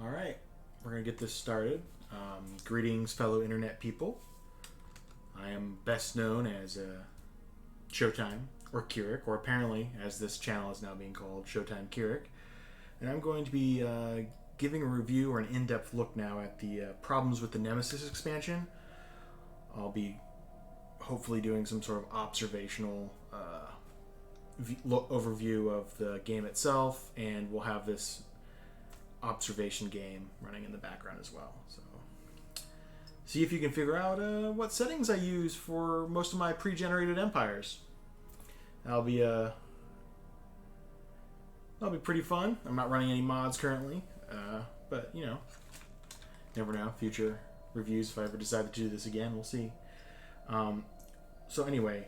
All right, we're going to get this started. Greetings, fellow internet people. I am best known as Showtime, or Kirik, or apparently, as this channel is now being called, Showtime Kirik. And I'm going to be giving a review or an in-depth look now at the problems with the Nemesis expansion. I'll be hopefully doing some sort of observational overview of the game itself, and we'll have this observation game running in the background as well. So see if you can figure out what settings I use for most of my pre-generated empires. That'll be pretty fun. I'm not running any mods currently, but you know, never know. Future reviews, if I ever decide to do this again, we'll see. So anyway,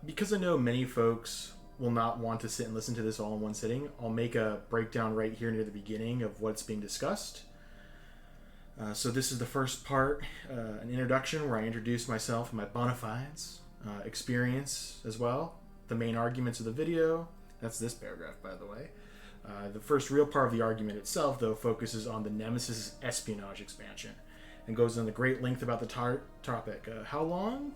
because I know many folks will not want to sit and listen to this all in one sitting, I'll make a breakdown right here near the beginning of what's being discussed. So this is the first part, an introduction where I introduce myself and my bona fides, experience as well, the main arguments of the video. That's this paragraph, by the way. The first real part of the argument itself, though, focuses on the Nemesis espionage expansion and goes into great length about the topic. How long?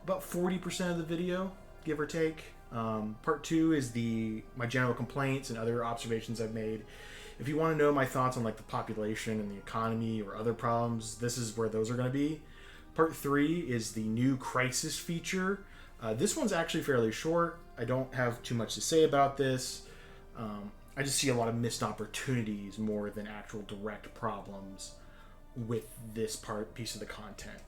About 40% of the video, give or take. Part 2 is my general complaints and other observations I've made. If you want to know my thoughts on like the population and the economy or other problems, this is where those are going to be. Part 3 is the new crisis feature. This one's actually fairly short. I don't have too much to say about this. I just see a lot of missed opportunities more than actual direct problems with this piece of the content.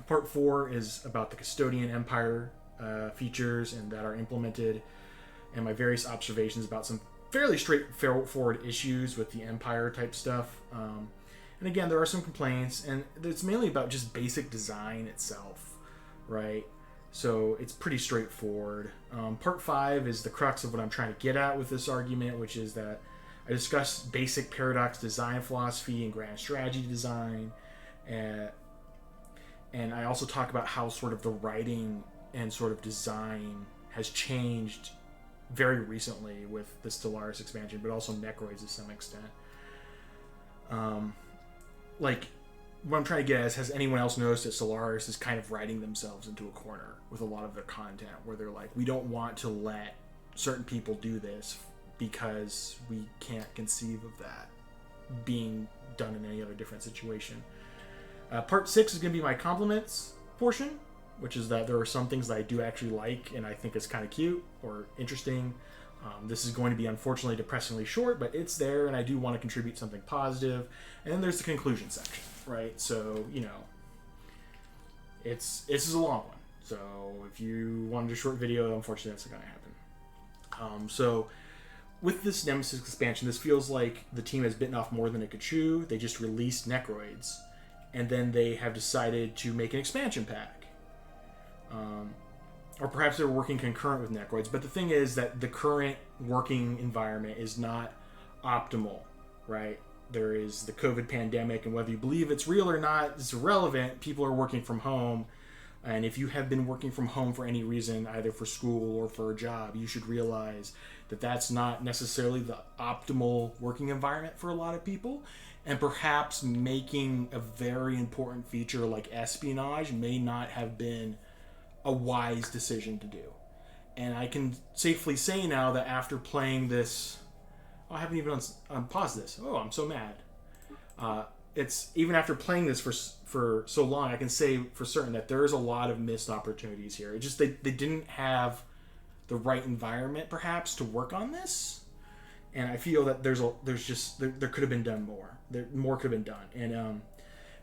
Part 4 is about the custodian empire features and that are implemented, and my various observations about some fairly straightforward issues with the empire type stuff. And again, there are some complaints, and it's mainly about just basic design itself, right? So it's pretty straightforward. Part 5 is the crux of what I'm trying to get at with this argument, which is that I discuss basic paradox design philosophy and grand strategy design, and I also talk about how sort of the writing and sort of design has changed very recently with the Stellaris expansion, but also Necroids to some extent. Like, what I'm trying to get at is, has anyone else noticed that Stellaris is kind of writing themselves into a corner with a lot of their content, where they're like, we don't want to let certain people do this because we can't conceive of that being done in any other different situation. Part 6 is going to be my compliments portion, which is that there are some things that I do actually like and I think is kind of cute or interesting. This is going to be unfortunately depressingly short, but it's there and I do want to contribute something positive. And then there's the conclusion section, right? So, you know, this is a long one. So if you wanted a short video, unfortunately that's not going to happen. So with this Nemesis expansion, this feels like the team has bitten off more than it could chew. They just released Necroids, and then they have decided to make an expansion pack. Or perhaps they're working concurrent with Necroids, but the thing is that the current working environment is not optimal, right? There is the COVID pandemic, and whether you believe it's real or not, it's irrelevant. People are working from home, and if you have been working from home for any reason, either for school or for a job, you should realize that that's not necessarily the optimal working environment for a lot of people. And perhaps making a very important feature like espionage may not have been a wise decision to do. And I can safely say now that after playing this, I haven't even paused this. Oh, I'm so mad. It's even after playing this for so long, I can say for certain that there's a lot of missed opportunities here. It just they didn't have the right environment perhaps to work on this, and I feel that there could have been done more. More could have been done. And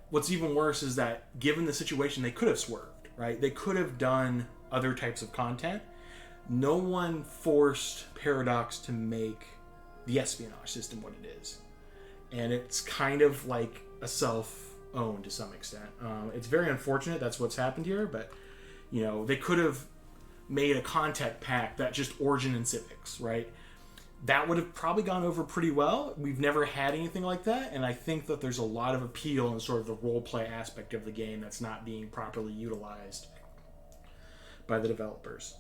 what's even worse is that given the situation, they could have swerved. Right? They could have done other types of content. No one forced Paradox to make the espionage system what it is. And it's kind of like a self-owned to some extent. It's very unfortunate that's what's happened here, but you know, they could have made a content pack that just Origin and Civics, right? That would have probably gone over pretty well. We've never had anything like that, and I think that there's a lot of appeal in sort of the role-play aspect of the game that's not being properly utilized by the developers.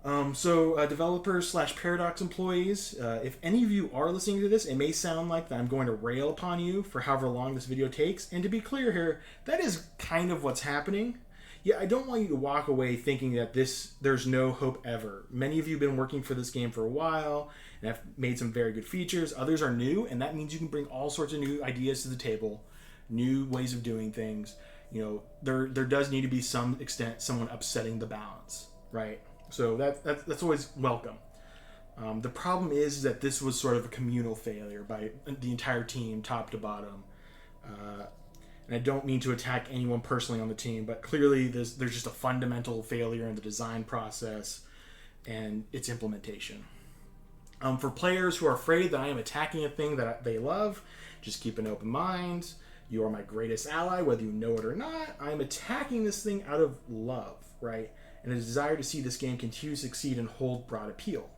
Developers / Paradox employees, if any of you are listening to this, it may sound like that I'm going to rail upon you for however long this video takes. And to be clear here, that is kind of what's happening. Yeah, I don't want you to walk away thinking that there's no hope ever. Many of you have been working for this game for a while and have made some very good features. Others are new, and that means you can bring all sorts of new ideas to the table, new ways of doing things. There does need to be some extent someone upsetting the balance, right? So that's always welcome. The problem is that this was sort of a communal failure by the entire team, top to bottom. And I don't mean to attack anyone personally on the team, but clearly there's just a fundamental failure in the design process and its implementation. For players who are afraid that I am attacking a thing that they love, just keep an open mind. You are my greatest ally, whether you know it or not. I am attacking this thing out of love, right? And a desire to see this game continue to succeed and hold broad appeal.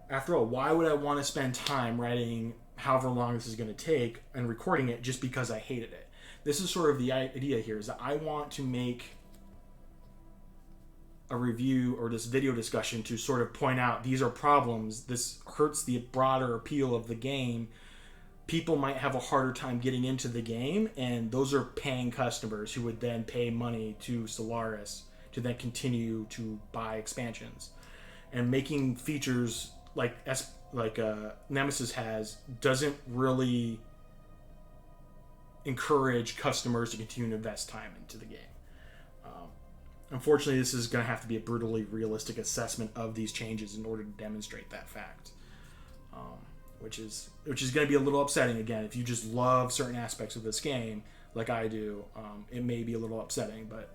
After all, why would I want to spend time writing however long this is going to take and recording it just because I hated it? This is sort of the idea here, is that I want to make a review or this video discussion to sort of point out these are problems. This hurts the broader appeal of the game. People might have a harder time getting into the game, and those are paying customers who would then pay money to Stellaris to then continue to buy expansions. And making features like Nemesis has doesn't really encourage customers to continue to invest time into the game. Unfortunately, this is going to have to be a brutally realistic assessment of these changes in order to demonstrate that fact, which is going to be a little upsetting. Again, if you just love certain aspects of this game like I do, it may be a little upsetting, but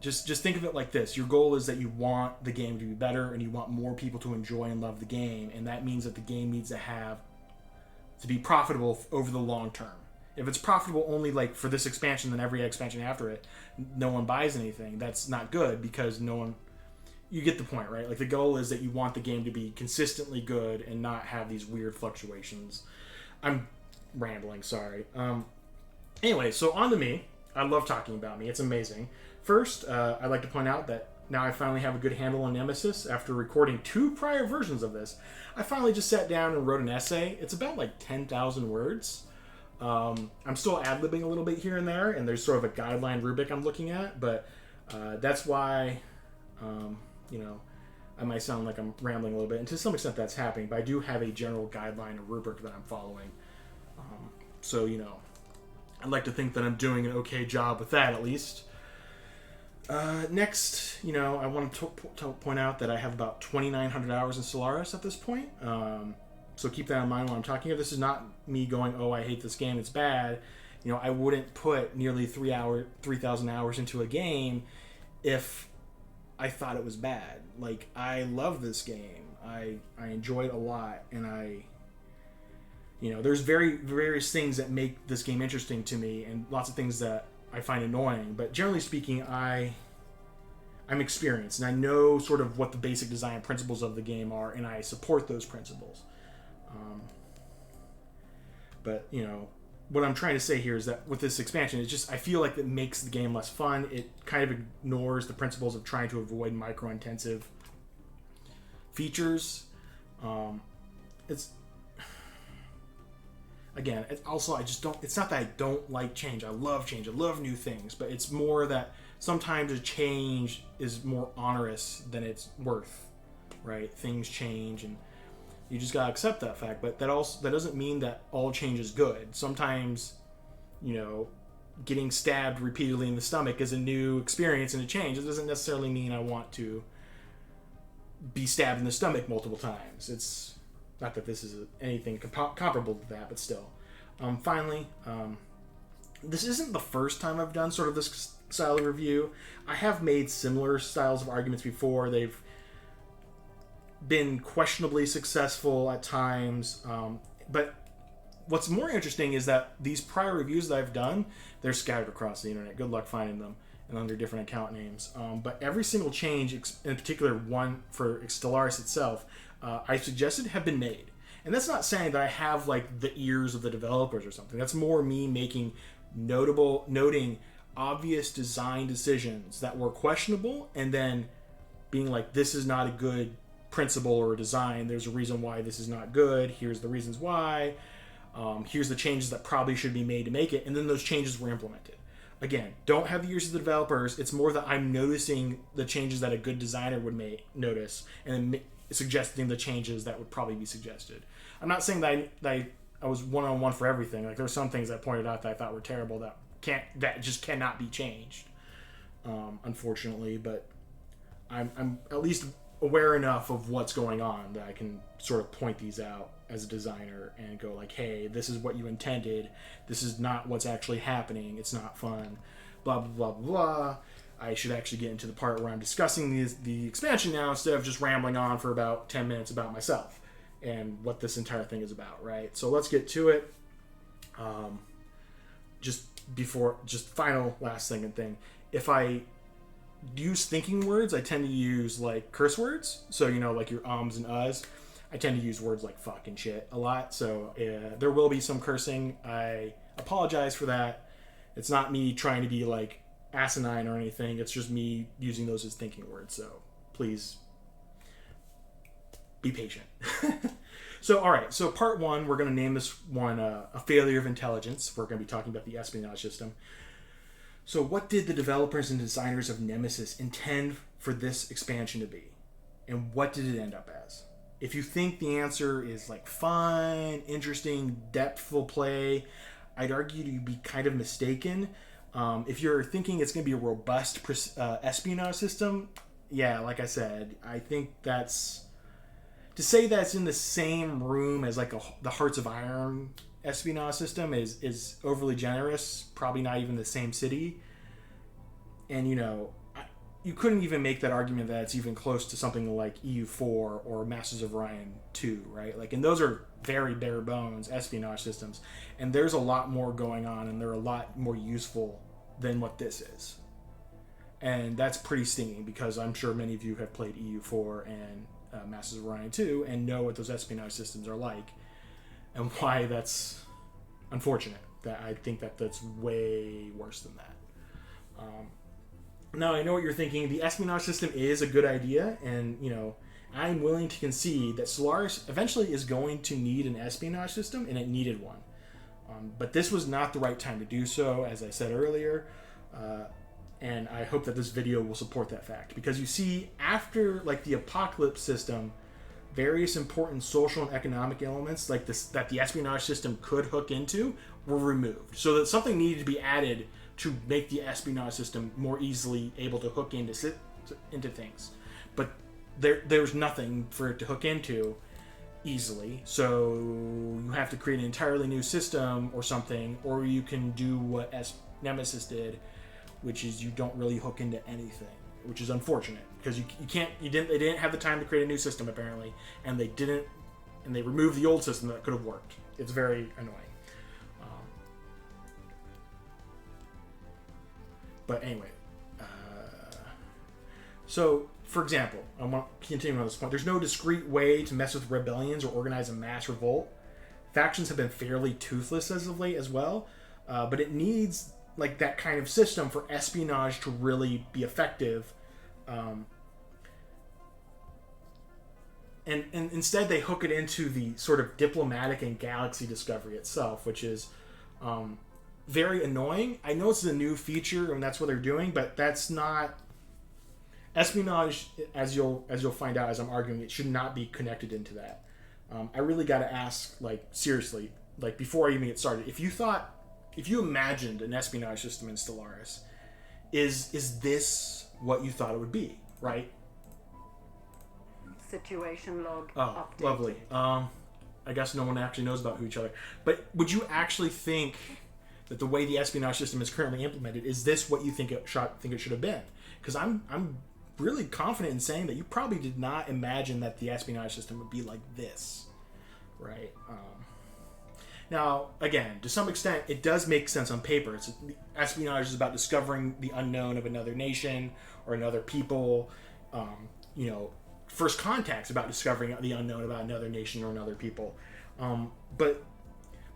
just think of it like this. Your goal is that you want the game to be better and you want more people to enjoy and love the game, and that means that the game needs to be profitable over the long term. If it's profitable only like for this expansion, then every expansion after it, no one buys anything. That's not good because you get the point, right? Like the goal is that you want the game to be consistently good and not have these weird fluctuations. I'm rambling, sorry. Anyway, so on to me. I love talking about me. It's amazing. First, I'd like to point out that now I finally have a good handle on Nemesis. After recording 2 prior versions of this, I finally just sat down and wrote an essay. It's about like 10,000 words. I'm still ad-libbing a little bit here and there, and there's sort of a guideline rubric I'm looking at, but that's why, I might sound like I'm rambling a little bit, and to some extent that's happening, but I do have a general guideline or rubric that I'm following. So, I'd like to think that I'm doing an okay job with that, at least. Next, I want to point out that I have about 2,900 hours in Stellaris at this point. So keep that in mind while I'm talking here. This is not me going, oh, I hate this game, it's bad. I wouldn't put nearly 3,000 hours into a game if I thought it was bad. Like, I love this game. I enjoy it a lot, and there's various things that make this game interesting to me, and lots of things that I find annoying. But generally speaking, I'm experienced, and I know sort of what the basic design principles of the game are, and I support those principles. But what I'm trying to say here is that with this expansion, I feel like it makes the game less fun. It kind of ignores the principles of trying to avoid micro-intensive features. It's also, it's not that I don't like change. I love new things, but it's more that sometimes a change is more onerous than it's worth, right? Things change, and you just gotta accept that fact. But that doesn't mean that all change is good. Sometimes, getting stabbed repeatedly in the stomach is a new experience and a change. It doesn't necessarily mean I want to be stabbed in the stomach multiple times. It's not that this is anything comparable to that, but still. Finally, this isn't the first time I've done sort of this style of review. I have made similar styles of arguments before. They've been questionably successful at times, but what's more interesting is that these prior reviews that I've done, they're scattered across the internet. Good luck finding them and under different account names. But every single change, in particular one for Stellaris itself, I suggested have been made. And that's not saying that I have like the ears of the developers or something. That's more me noting obvious design decisions that were questionable, and then being like, this is not a good principle or design. There's a reason why this is not good. Here's the reasons why. Here's the changes that probably should be made to make it. And then those changes were implemented. Again, don't have the ears of the developers. It's more that I'm noticing the changes that a good designer would notice, and then suggesting the changes that would probably be suggested. I'm not saying that I was one-on-one for everything. Like, there's some things I pointed out that I thought were terrible that just cannot be changed, unfortunately. But I'm at least aware enough of what's going on that I can sort of point these out as a designer and go like, hey, this is what you intended. This is not what's actually happening. It's not fun. Blah, blah, blah, blah. I should actually get into the part where I'm discussing the expansion now instead of just rambling on for about 10 minutes about myself and what this entire thing is about, right? So let's get to it. Just final last thing. If I use thinking words, I tend to use like curse words. So, like your ums and uhs. I tend to use words like fuck and shit a lot. So there will be some cursing. I apologize for that. It's not me trying to be like asinine or anything. It's just me using those as thinking words. So please be patient. So, all right. So part one, we're going to name this one a failure of intelligence. We're going to be talking about the espionage system. So what did the developers and designers of Nemesis intend for this expansion to be? And what did it end up as? If you think the answer is like fun, interesting, depthful play, I'd argue you'd be kind of mistaken. If you're thinking it's going to be a robust espionage system, yeah, like I said, I think that's... To say that's in the same room as like the Hearts of Iron espionage system is overly generous. Probably not even the same city. And, you couldn't even make that argument that it's even close to something like EU4 or Masters of Orion 2, right? Like, and those are very bare bones espionage systems. And there's a lot more going on, and they're a lot more useful than what this is. And that's pretty stinging, because I'm sure many of you have played EU4 and Masters of Orion 2 and know what those espionage systems are like, and why that's unfortunate. That I think that's way worse than that. Now, I know what you're thinking. The espionage system is a good idea, and, I'm willing to concede that Stellaris eventually is going to need an espionage system, and it needed one. But this was not the right time to do so, as I said earlier, and I hope that this video will support that fact. Because you see, after, like, the Apocalypse system, various important social and economic elements like this that the espionage system could hook into were removed. So that something needed to be added to make the espionage system more easily able to hook into things. But there's nothing for it to hook into easily. So you have to create an entirely new system or something, or you can do what Nemesis did, which is you don't really hook into anything, which is unfortunate, because they didn't have the time to create a new system apparently, and they removed the old system that could have worked. It's very annoying. But anyway, so for example, I want to continue on this point. There's no discrete way to mess with rebellions or organize a mass revolt. Factions have been fairly toothless as of late as well, but it needs like that kind of system for espionage to really be effective. And instead they hook it into the sort of diplomatic and galaxy discovery itself, which is very annoying. I know it's a new feature and that's what they're doing, but that's not espionage. As you'll find out as I'm arguing, it should not be connected into that. I really got to ask, like, seriously, like, before I even get started, if you imagined an espionage system in Stellaris, is this what you thought it would be, right? Situation log. Oh, updated. Lovely. I guess no one actually knows about each other. But would you actually think that the way the espionage system is currently implemented, is this what you think it should have been? Because I'm really confident in saying that you probably did not imagine that the espionage system would be like this, right? Now, again, to some extent, it does make sense on paper. Espionage is about discovering the unknown of another nation or another people. First Contact's about discovering the unknown about another nation or another people. But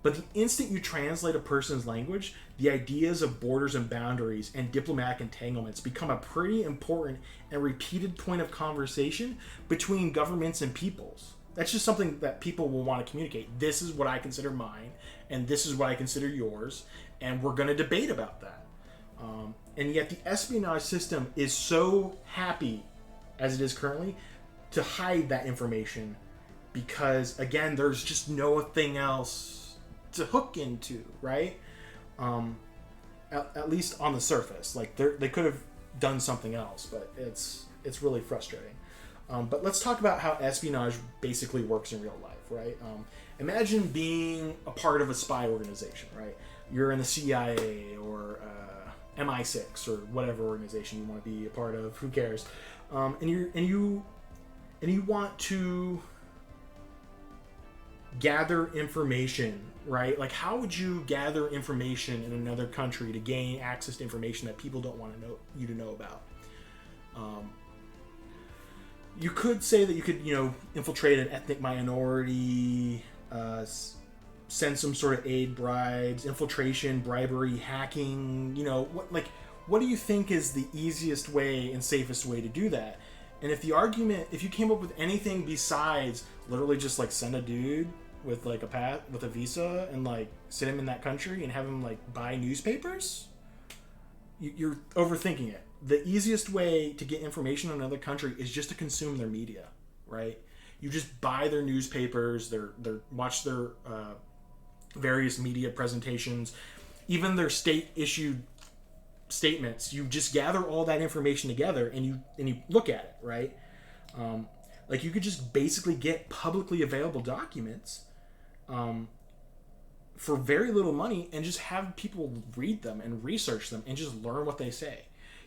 But the instant you translate a person's language, the ideas of borders and boundaries and diplomatic entanglements become a pretty important and repeated point of conversation between governments and peoples. That's just something that people will want to communicate. This is what I consider mine, and this is what I consider yours, and we're going to debate about that. And yet the espionage system is so happy, as it is currently, to hide that information because, again, there's just nothing else to hook into, right? At least on the surface. Like, they could have done something else, but it's really frustrating. But let's talk about how espionage basically works in real life, right? Imagine being a part of a spy organization, right? You're in the CIA or MI6 or whatever organization you want to be a part of. Who cares? And you want to gather information, right? Like, how would you gather information in another country to gain access to information that people don't want to know about? You could say that you could, infiltrate an ethnic minority, send some sort of aid, bribes, infiltration, bribery, hacking. What do you think is the easiest way and safest way to do that? And if you came up with anything besides literally just like send a dude with like with a visa and like sit him in that country and have him like buy newspapers, you're overthinking it. The easiest way to get information on another country is just to consume their media, right? You just buy their newspapers, watch their various media presentations, even their state-issued statements. You just gather all that information together and you look at it, right? Like, you could just basically get publicly available documents for very little money and just have people read them and research them and just learn what they say.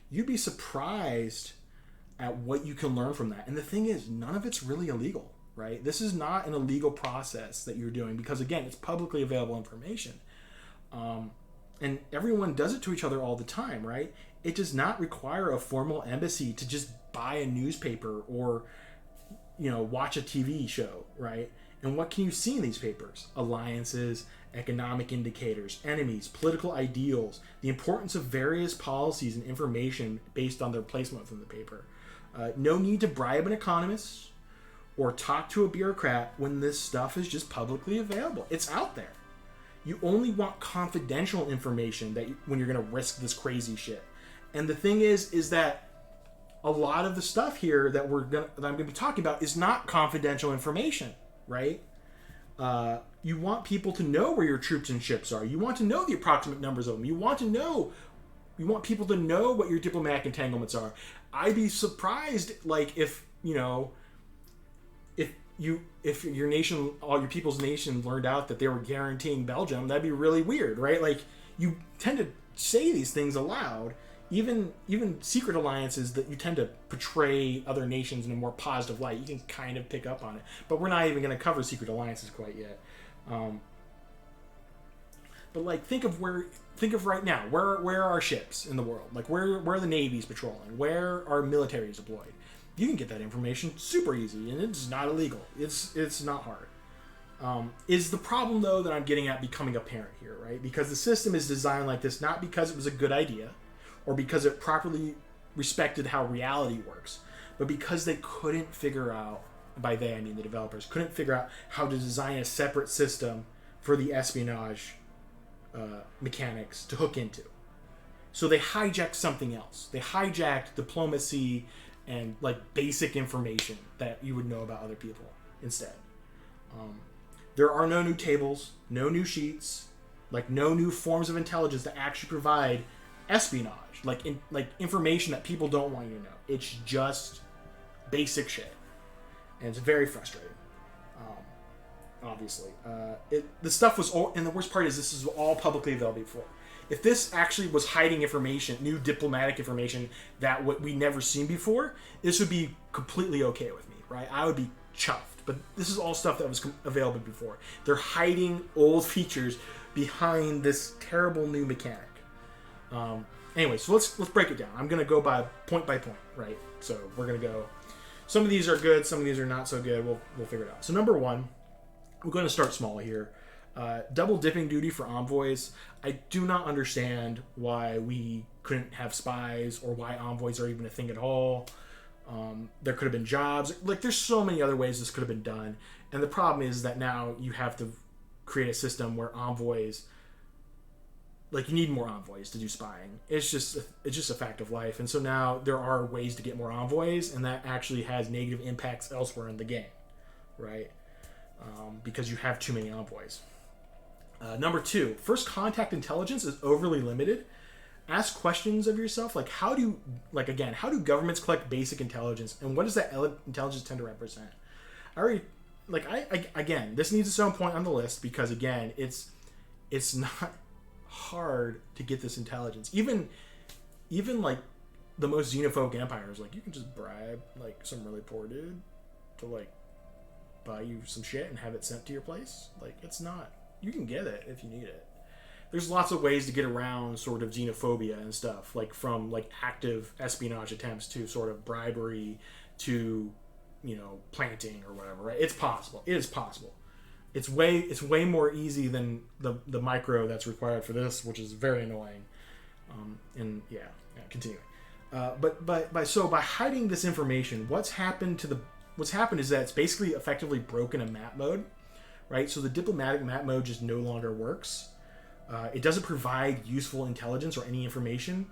You'd be surprised at what you can learn from that. And the thing is, none of it's really illegal, right? This is not an illegal process that you're doing because, again, it's publicly available information. And everyone does it to each other all the time, right? It does not require a formal embassy to just buy a newspaper or, watch a TV show, right? And what can you see in these papers? Alliances, economic indicators, enemies, political ideals, the importance of various policies and information based on their placement within the paper. No need to bribe an economist or talk to a bureaucrat when this stuff is just publicly available. It's out there. You only want confidential information when you're going to risk this crazy shit. And the thing is that a lot of the stuff here that I'm going to be talking about is not confidential information, right? You want people to know where your troops and ships are. You want to know the approximate numbers of them. You want people to know what your diplomatic entanglements are. I'd be surprised, like, if your nation, all your people's nation, learned out that they were guaranteeing Belgium. That'd be really weird, right? Like, you tend to say these things aloud. Even secret alliances that you tend to portray other nations in a more positive light, you can kind of pick up on it. But we're not even going to cover secret alliances quite yet. But like, think of right now, where are our ships in the world? Like, where are the navies patrolling? Where are militaries deployed? You can get that information super easy, and it's not illegal. It's not hard. Is the problem, though, that I'm getting at becoming apparent here, right? Because the system is designed like this, not because it was a good idea, or because it properly respected how reality works, but because they couldn't figure out, by they I mean the developers, couldn't figure out how to design a separate system for the espionage mechanics to hook into. So they hijacked something else. They hijacked diplomacy and like basic information that you would know about other people instead. There are no new tables, no new sheets, like no new forms of intelligence that actually provide espionage, like information that people don't want you to know. It's just basic shit, and it's very frustrating. Obviously, the stuff was all, and the worst part is this is all publicly available before. If this actually was hiding information, new diplomatic information that what we never seen before, this would be completely okay with me, right? I would be chuffed. But this is all stuff that was available before. They're hiding old features behind this terrible new mechanic. Anyway, so let's break it down. I'm going to go by point, right? So we're going to go. Some of these are good. Some of these are not so good. We'll figure it out. So number one, we're going to start small here. Double dipping duty for envoys. I do not understand why we couldn't have spies or why envoys are even a thing at all. There could have been jobs. Like, there's so many other ways this could have been done. And the problem is that now you have to create a system where envoys, like, you need more envoys to do spying. It's just a fact of life. And so now there are ways to get more envoys, and that actually has negative impacts elsewhere in the game, right? Because you have too many envoys. Number 2, first contact intelligence is overly limited. Ask questions of yourself, like how do governments collect basic intelligence, and what does that intelligence tend to represent? Again, this needs its own point on the list because again, it's not hard to get this intelligence. Even like the most xenophobic empires, like you can just bribe like some really poor dude to like buy you some shit and have it sent to your place. Like, it's not, you can get it if you need it. There's lots of ways to get around sort of xenophobia and stuff, like from like active espionage attempts to sort of bribery to, planting or whatever, right? It's possible. It is possible. It's way more easy than the micro that's required for this, which is very annoying. Continuing. But by hiding this information, what's happened is that it's basically effectively broken a map mode, right? So the diplomatic map mode just no longer works. It doesn't provide useful intelligence or any information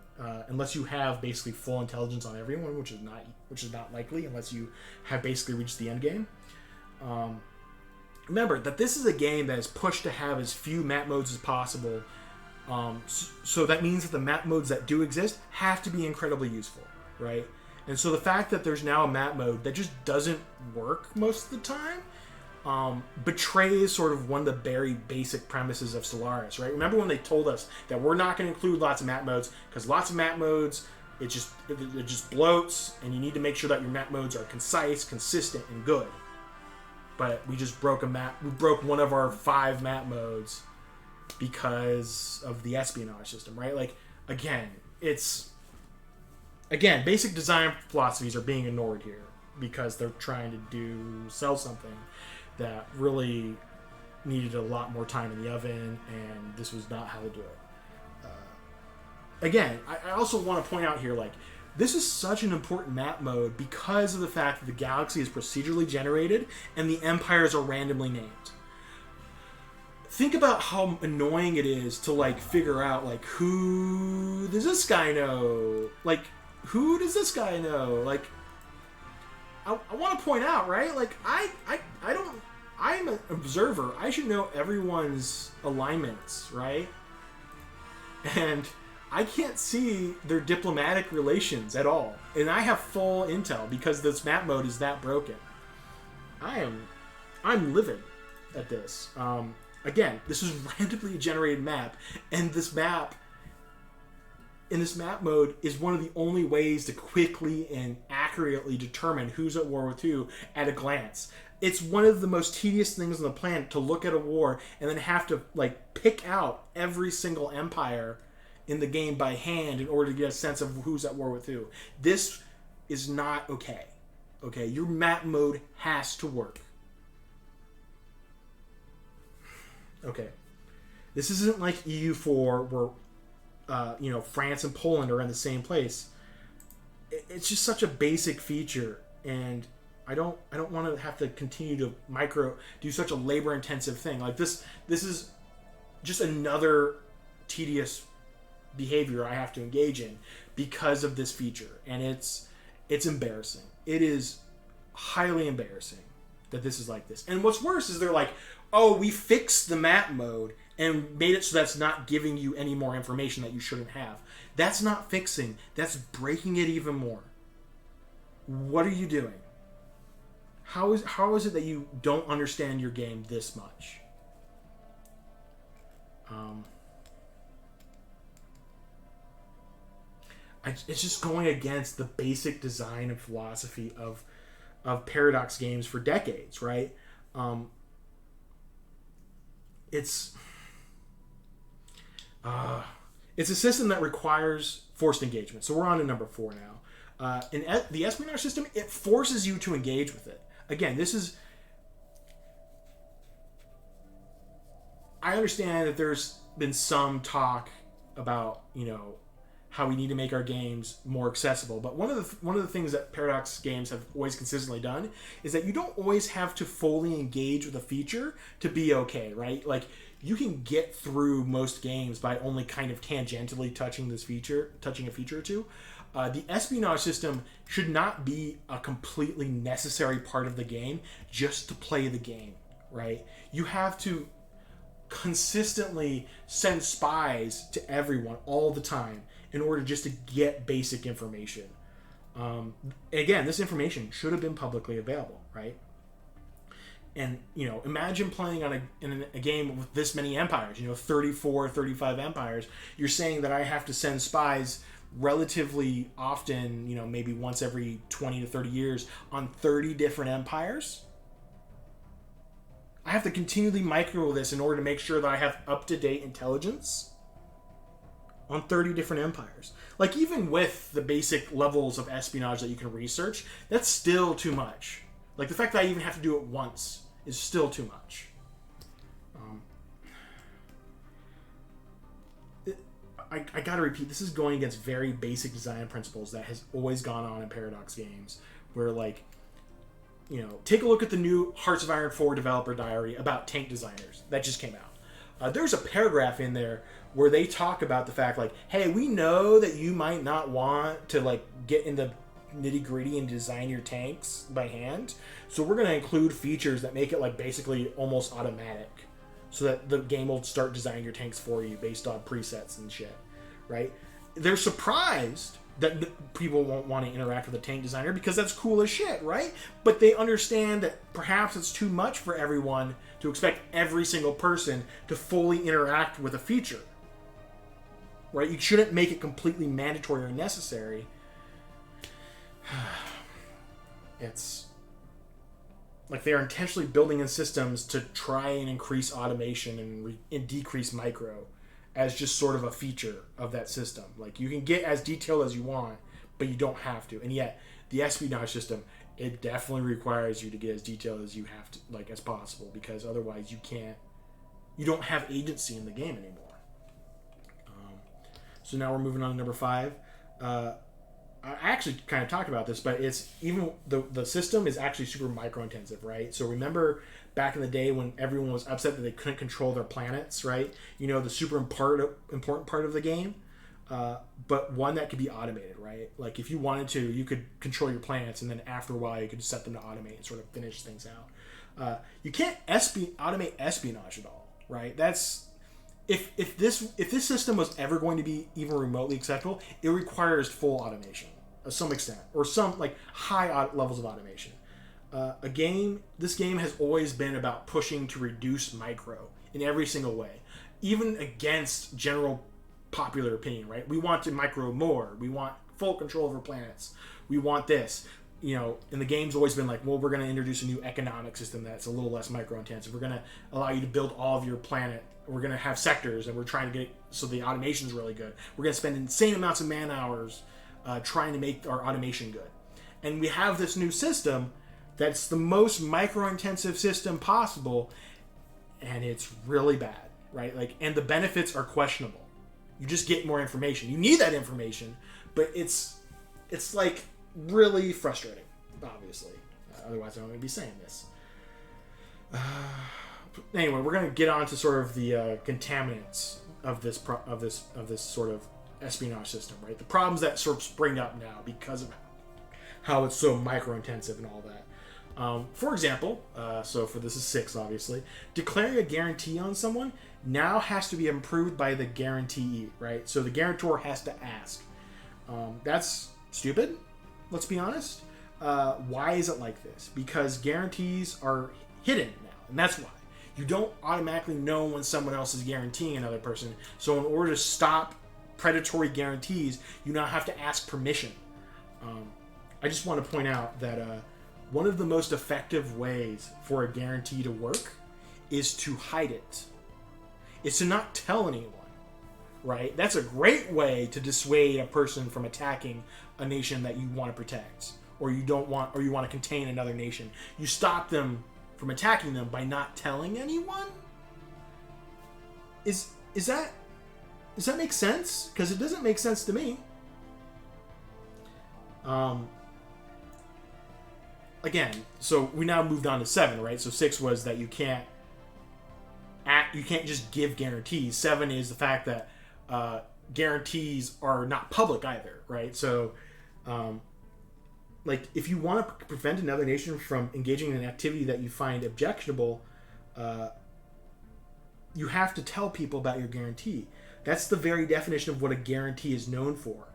unless you have basically full intelligence on everyone, which is not likely unless you have basically reached the end game. Remember that this is a game that is pushed to have as few map modes as possible. So that means that the map modes that do exist have to be incredibly useful, right? And so the fact that there's now a map mode that just doesn't work most of the time betrays sort of one of the very basic premises of Stellaris, right? Remember when they told us that we're not going to include lots of map modes because lots of map modes, it just bloats, and you need to make sure that your map modes are concise, consistent, and good. But we just broke we broke one of our 5 map modes because of the espionage system, right? Like, basic design philosophies are being ignored here because they're trying to sell something that really needed a lot more time in the oven, and this was not how to do it. I also want to point out here, like, this is such an important map mode because of the fact that the galaxy is procedurally generated and the empires are randomly named. Think about how annoying it is to, like, figure out, like, who does this guy know? Like, who does this guy know? Like, I want to point out, right? Like, I'm an observer. I should know everyone's alignments, right? And I can't see their diplomatic relations at all. And I have full intel because this map mode is that broken. I'm livid at this. Again, this is randomly generated map, and this map in this map mode is one of the only ways to quickly and accurately determine who's at war with who at a glance. It's one of the most tedious things on the planet to look at a war and then have to, like, pick out every single empire in the game by hand in order to get a sense of who's at war with who. This is not okay. Okay, your map mode has to work. Okay, this isn't like EU4 where France and Poland are in the same place. It's just such a basic feature, and I don't want to have to continue to do such a labor-intensive thing. Like this is just another tedious behavior I have to engage in because of this feature, and it's embarrassing. It is highly embarrassing that this is like this. And what's worse is they're like, oh, we fixed the map mode and made it so that's not giving you any more information that you shouldn't have. That's not fixing. That's breaking it even more. What are you doing? How is it that you don't understand your game this much? It's just going against the basic design and philosophy of Paradox games for decades, right? It's a system that requires forced engagement. So we're on to number 4 now. In the espionage system, it forces you to engage with it. Again, this is... I understand that there's been some talk about, how we need to make our games more accessible. But one of the things that Paradox games have always consistently done is that you don't always have to fully engage with a feature to be okay, right? Like, you can get through most games by only kind of tangentially touching a feature or two. The espionage system should not be a completely necessary part of the game just to play the game, right? You have to consistently send spies to everyone all the time in order just to get basic information. Again, this information should have been publicly available, right? And, imagine playing in a game with this many empires, 34, 35 empires. You're saying that I have to send spies relatively often, maybe once every 20 to 30 years on 30 different empires? I have to continually micro this in order to make sure that I have up-to-date intelligence on 30 different empires. Like, even with the basic levels of espionage that you can research, that's still too much. Like, the fact that I even have to do it once is still too much. I gotta repeat, this is going against very basic design principles that has always gone on in Paradox games, where, like, take a look at the new Hearts of Iron 4 developer diary about tank designers that just came out. There's a paragraph in there where they talk about the fact, like, hey, we know that you might not want to, like, get in the nitty-gritty and design your tanks by hand, so we're going to include features that make it, like, basically almost automatic, so that the game will start designing your tanks for you based on presets and shit, right? They're surprised that people won't want to interact with a tank designer because that's cool as shit, right? But they understand that perhaps it's too much for everyone to expect every single person to fully interact with a feature, right? You shouldn't make it completely mandatory or necessary. It's like they are intentionally building in systems to try and increase automation and decrease micro as just sort of a feature of that system. Like, you can get as detailed as you want, but you don't have to. And yet, the espionage system, it definitely requires you to get as detailed as you have to, like, as possible, because otherwise you don't have agency in the game anymore. So now we're moving on to number 5. I actually kind of talked about this, but it's even the system is actually super micro intensive, right? So remember back in the day when everyone was upset that they couldn't control their planets, right? The super important part of the game, but one that could be automated, right? Like, if you wanted to, you could control your planets, and then after a while you could set them to automate and sort of finish things out. You can't automate espionage at all, right? That's if this system was ever going to be even remotely acceptable, it requires full automation of some extent, or some, like, high levels of automation. This game has always been about pushing to reduce micro in every single way, even against general popular opinion, right? We want to micro more. We want full control over planets. We want this. And the game's always been like, well, we're going to introduce a new economic system that's a little less micro intensive. We're going to allow you to build all of your planet. We're going to have sectors, and we're trying to get it so the automation's really good. We're going to spend insane amounts of man hours trying to make our automation good. And we have this new system that's the most micro-intensive system possible, and it's really bad, right? Like, and the benefits are questionable. You just get more information. You need that information, but it's like really frustrating, obviously. Otherwise, I wouldn't be saying this. Anyway, we're going to get on to sort of the contaminants of this sort of espionage system, right? The problems that sort of spring up now because of how it's so micro-intensive and all that. For example, so for this is 6, obviously, declaring a guarantee on someone now has to be approved by the guarantee, right? So the guarantor has to ask. That's stupid, let's be honest. Why is it like this? Because guarantees are hidden now, and that's why. You don't automatically know when someone else is guaranteeing another person. So in order to stop predatory guarantees, you now have to ask permission. I just want to point out that one of the most effective ways for a guarantee to work is to hide it. It's to not tell anyone, right? That's a great way to dissuade a person from attacking a nation that you want to protect, or you want to contain another nation. You stop them from attacking them by not telling anyone. Is that, does that make sense? Because it doesn't make sense to me. Again, so we now moved on to 7, right? So 6 was that you can't just give guarantees. 7 is the fact that guarantees are not public either, right? So, like, if you want to prevent another nation from engaging in an activity that you find objectionable, you have to tell people about your guarantee. That's the very definition of what a guarantee is known for.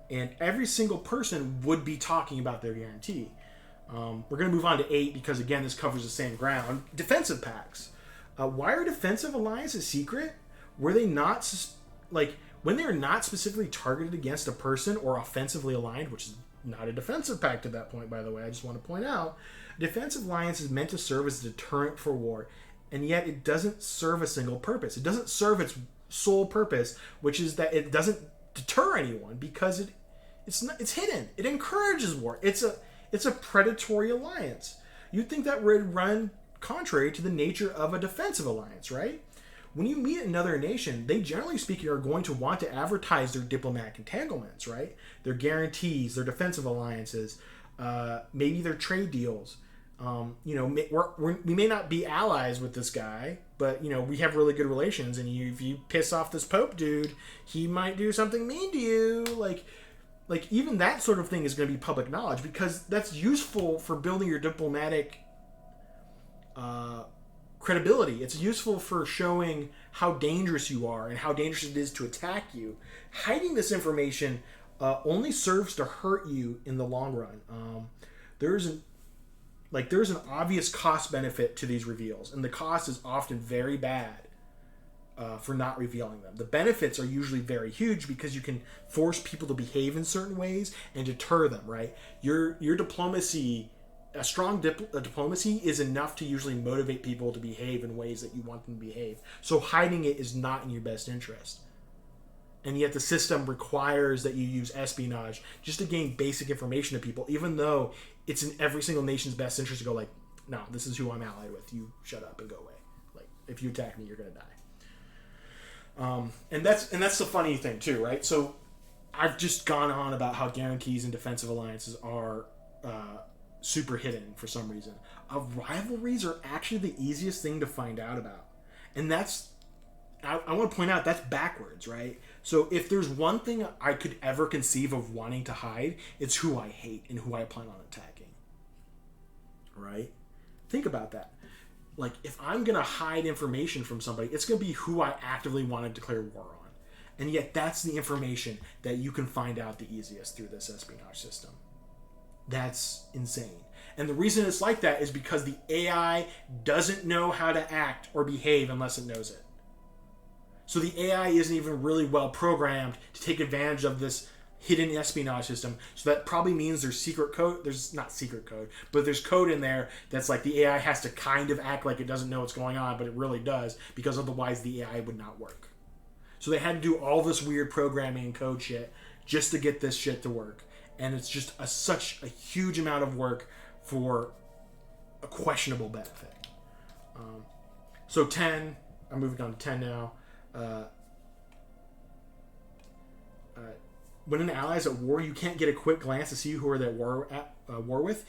And every single person would be talking about their guarantee. We're going to move on to 8 because, again, this covers the same ground. Defensive pacts. Why are defensive alliances secret? Were they not, when they're not specifically targeted against a person or offensively aligned, which is not a defensive pact at that point, by the way, I just want to point out, a defensive alliance is meant to serve as a deterrent for war, and yet it doesn't serve a single purpose. It doesn't serve its sole purpose, which is that it doesn't deter anyone because it's hidden. It encourages war. It's a predatory alliance. You'd think that would run contrary to the nature of a defensive alliance, right? When you meet another nation, they generally speaking are going to want to advertise their diplomatic entanglements, right? Their guarantees, their defensive alliances, maybe their trade deals. We may not be allies with this guy, but we have really good relations. And if you piss off this Pope dude, he might do something mean to you. Like even that sort of thing is going to be public knowledge because that's useful for building your diplomatic credibility. It's useful for showing how dangerous you are and how dangerous it is to attack you. Hiding this information only serves to hurt you in the long run. There's an obvious cost benefit to these reveals, and the cost is often very bad for not revealing them. The benefits are usually very huge because you can force people to behave in certain ways and deter them, right? Your diplomacy, a strong diplomacy is enough to usually motivate people to behave in ways that you want them to behave. So hiding it is not in your best interest. And yet the system requires that you use espionage just to gain basic information to people, even though it's in every single nation's best interest to go like, no, this is who I'm allied with. You shut up and go away. Like, if you attack me, you're going to die. And that's the funny thing too, right? So I've just gone on about how guarantees and defensive alliances are super hidden for some reason. Rivalries are actually the easiest thing to find out about. And I want to point out that's backwards, right? So if there's one thing I could ever conceive of wanting to hide, it's who I hate and who I plan on attacking. Right? Think about that. Like, if I'm going to hide information from somebody, it's going to be who I actively want to declare war on. And yet that's the information that you can find out the easiest through this espionage system. That's insane. And the reason it's like that is because the AI doesn't know how to act or behave unless it knows it. So the AI isn't even really well programmed to take advantage of this hidden espionage system. So that probably means there's secret code. There's not secret code, but there's code in there that's like the AI has to kind of act like it doesn't know what's going on, but it really does, because otherwise the AI would not work. So they had to do all this weird programming and code shit just to get this shit to work. And it's just such a huge amount of work for a questionable benefit. So 10, I'm moving on to 10 now. When an ally is at war, you can't get a quick glance to see who are they at war with.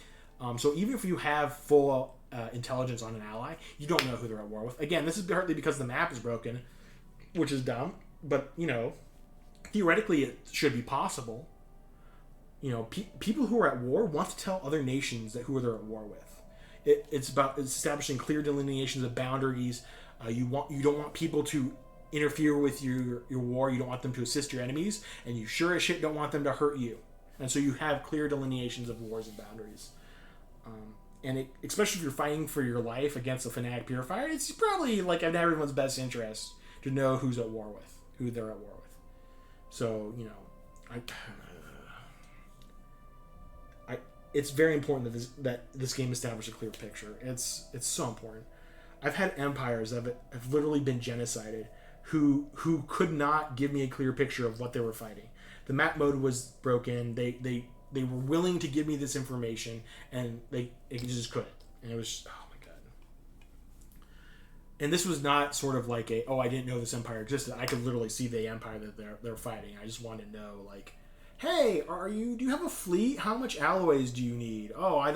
So even if you have full intelligence on an ally, you don't know who they're at war with. Again, this is partly because the map is broken, which is dumb. But, theoretically it should be possible. People who are at war want to tell other nations that who they're at war with. It's about establishing clear delineations of boundaries. You don't want people to interfere with your war. You don't want them to assist your enemies, and you sure as shit don't want them to hurt you. And so you have clear delineations of wars and boundaries. Especially if you're fighting for your life against a fanatic purifier, it's probably like in everyone's best interest to know who's at war with, who they're at war with. So it's very important that this game establish a clear picture. It's so important. I've had empires that have literally been genocided who could not give me a clear picture of what they were fighting. The map mode was broken. They were willing to give me this information, and they just couldn't. And it was, oh my And this was not sort of like I didn't know this empire existed. I could literally see the empire that they're fighting. I just wanted to know, like, hey, do you have a fleet? How much alloys do you need? Oh, I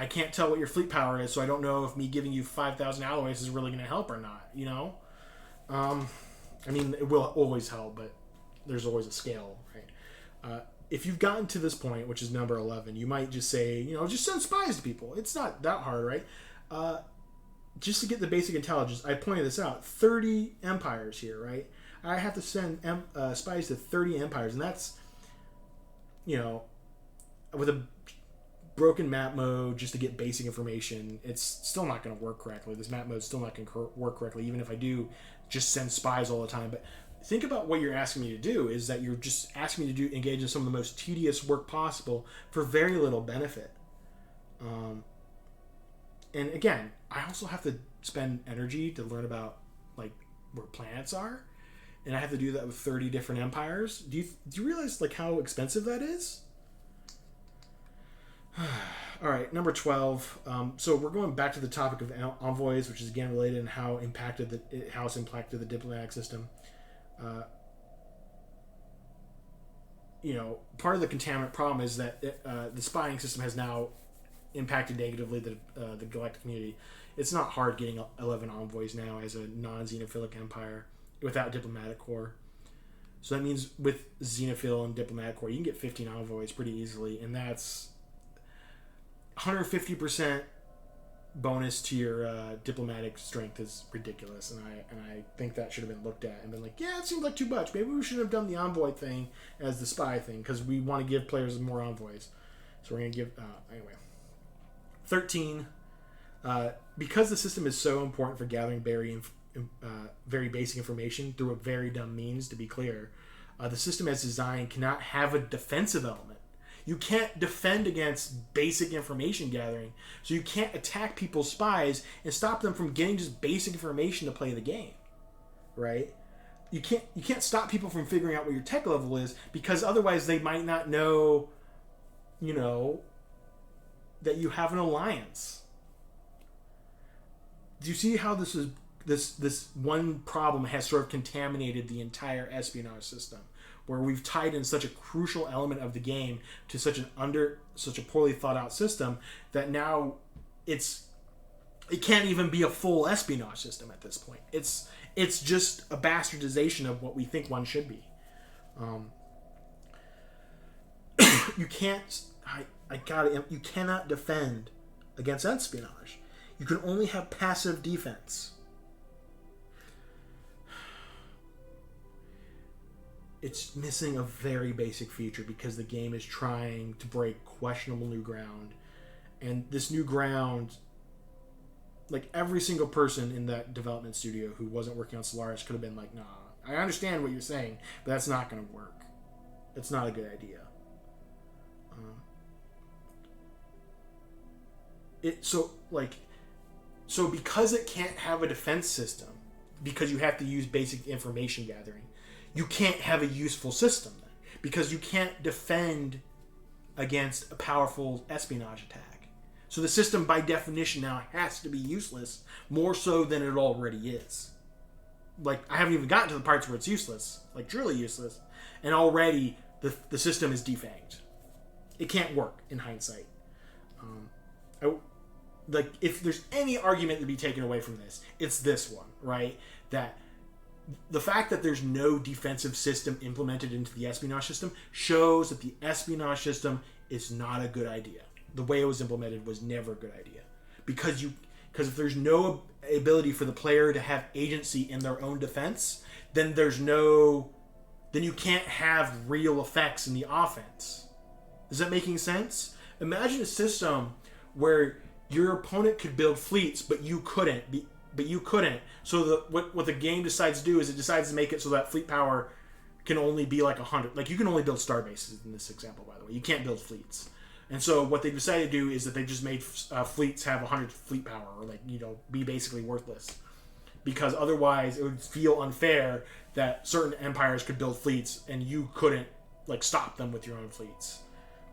can't tell what your fleet power is, so I don't know if me giving you 5,000 alloys is really going to help or not, you know? I mean, it will always help, but there's always a scale, right? If you've gotten to this point, which is number 11, you might just say, just send spies to people. It's not that hard, right? Just to get the basic intelligence, I pointed this out, 30 empires here, right? I have to send spies to 30 empires, and that's, with a broken map mode just to get basic information, it's still not going to work correctly. This map mode is still not going to work correctly, even if I do just send spies all the time. But think about what you're asking me to do is that you're just asking me to engage in some of the most tedious work possible for very little benefit. And again, I also have to spend energy to learn about like where planets are, and I have to do that with 30 different empires. Do you realize like how expensive that is? All right, number 12. So we're going back to the topic of envoys, which is again related in how it's impacted the diplomatic system. Part of the contaminant problem is that the spying system has now impacted negatively the galactic community. It's not hard getting 11 envoys now as a non-xenophilic empire without diplomatic corps. So that means with xenophil and diplomatic corps, you can get 15 envoys pretty easily, and that's 150% bonus to your diplomatic strength is ridiculous, and I think that should have been looked at and been like, yeah, it seems like too much. Maybe we should have done the envoy thing as the spy thing because we want to give players more envoys. So we're going to give anyway. 13. Because the system is so important for gathering very basic information through a very dumb means, to be clear, the system as designed cannot have a defensive element. You can't defend against basic information gathering, so you can't attack people's spies and stop them from getting just basic information to play the game, right? You can't stop people from figuring out what your tech level is because otherwise they might not know, that you have an alliance. Do you see how this one problem has sort of contaminated the entire espionage system? Where we've tied in such a crucial element of the game to such a poorly thought out system that now it can't even be a full espionage system at this point. It's just a bastardization of what we think one should be. You can't. You cannot defend against espionage. You can only have passive defense. It's missing a very basic feature because the game is trying to break questionable new ground. And this new ground, like every single person in that development studio who wasn't working on Stellaris could have been like, nah, I understand what you're saying, but that's not going to work. It's not a good idea. So because it can't have a defense system, because you have to use basic information gathering, you can't have a useful system then, because you can't defend against a powerful espionage attack. So the system, by definition, now has to be useless, more so than it already is. Like, I haven't even gotten to the parts where it's useless, like truly useless, and already the system is defanged. It can't work in hindsight. If there's any argument to be taken away from this, it's this one, right? That the fact that there's no defensive system implemented into the espionage system shows that the espionage system is not a good idea. The way it was implemented was never a good idea. Because if there's no ability for the player to have agency in their own defense, then you can't have real effects in the offense. Is that making sense? Imagine a system where your opponent could build fleets, but you couldn't. So what the game decides to do is it decides to make it so that fleet power can only be like 100. Like, you can only build star bases in this example, by the way. You can't build fleets. And so what they decided to do is that they just made fleets have 100 fleet power, or be basically worthless. Because otherwise it would feel unfair that certain empires could build fleets and you couldn't stop them with your own fleets.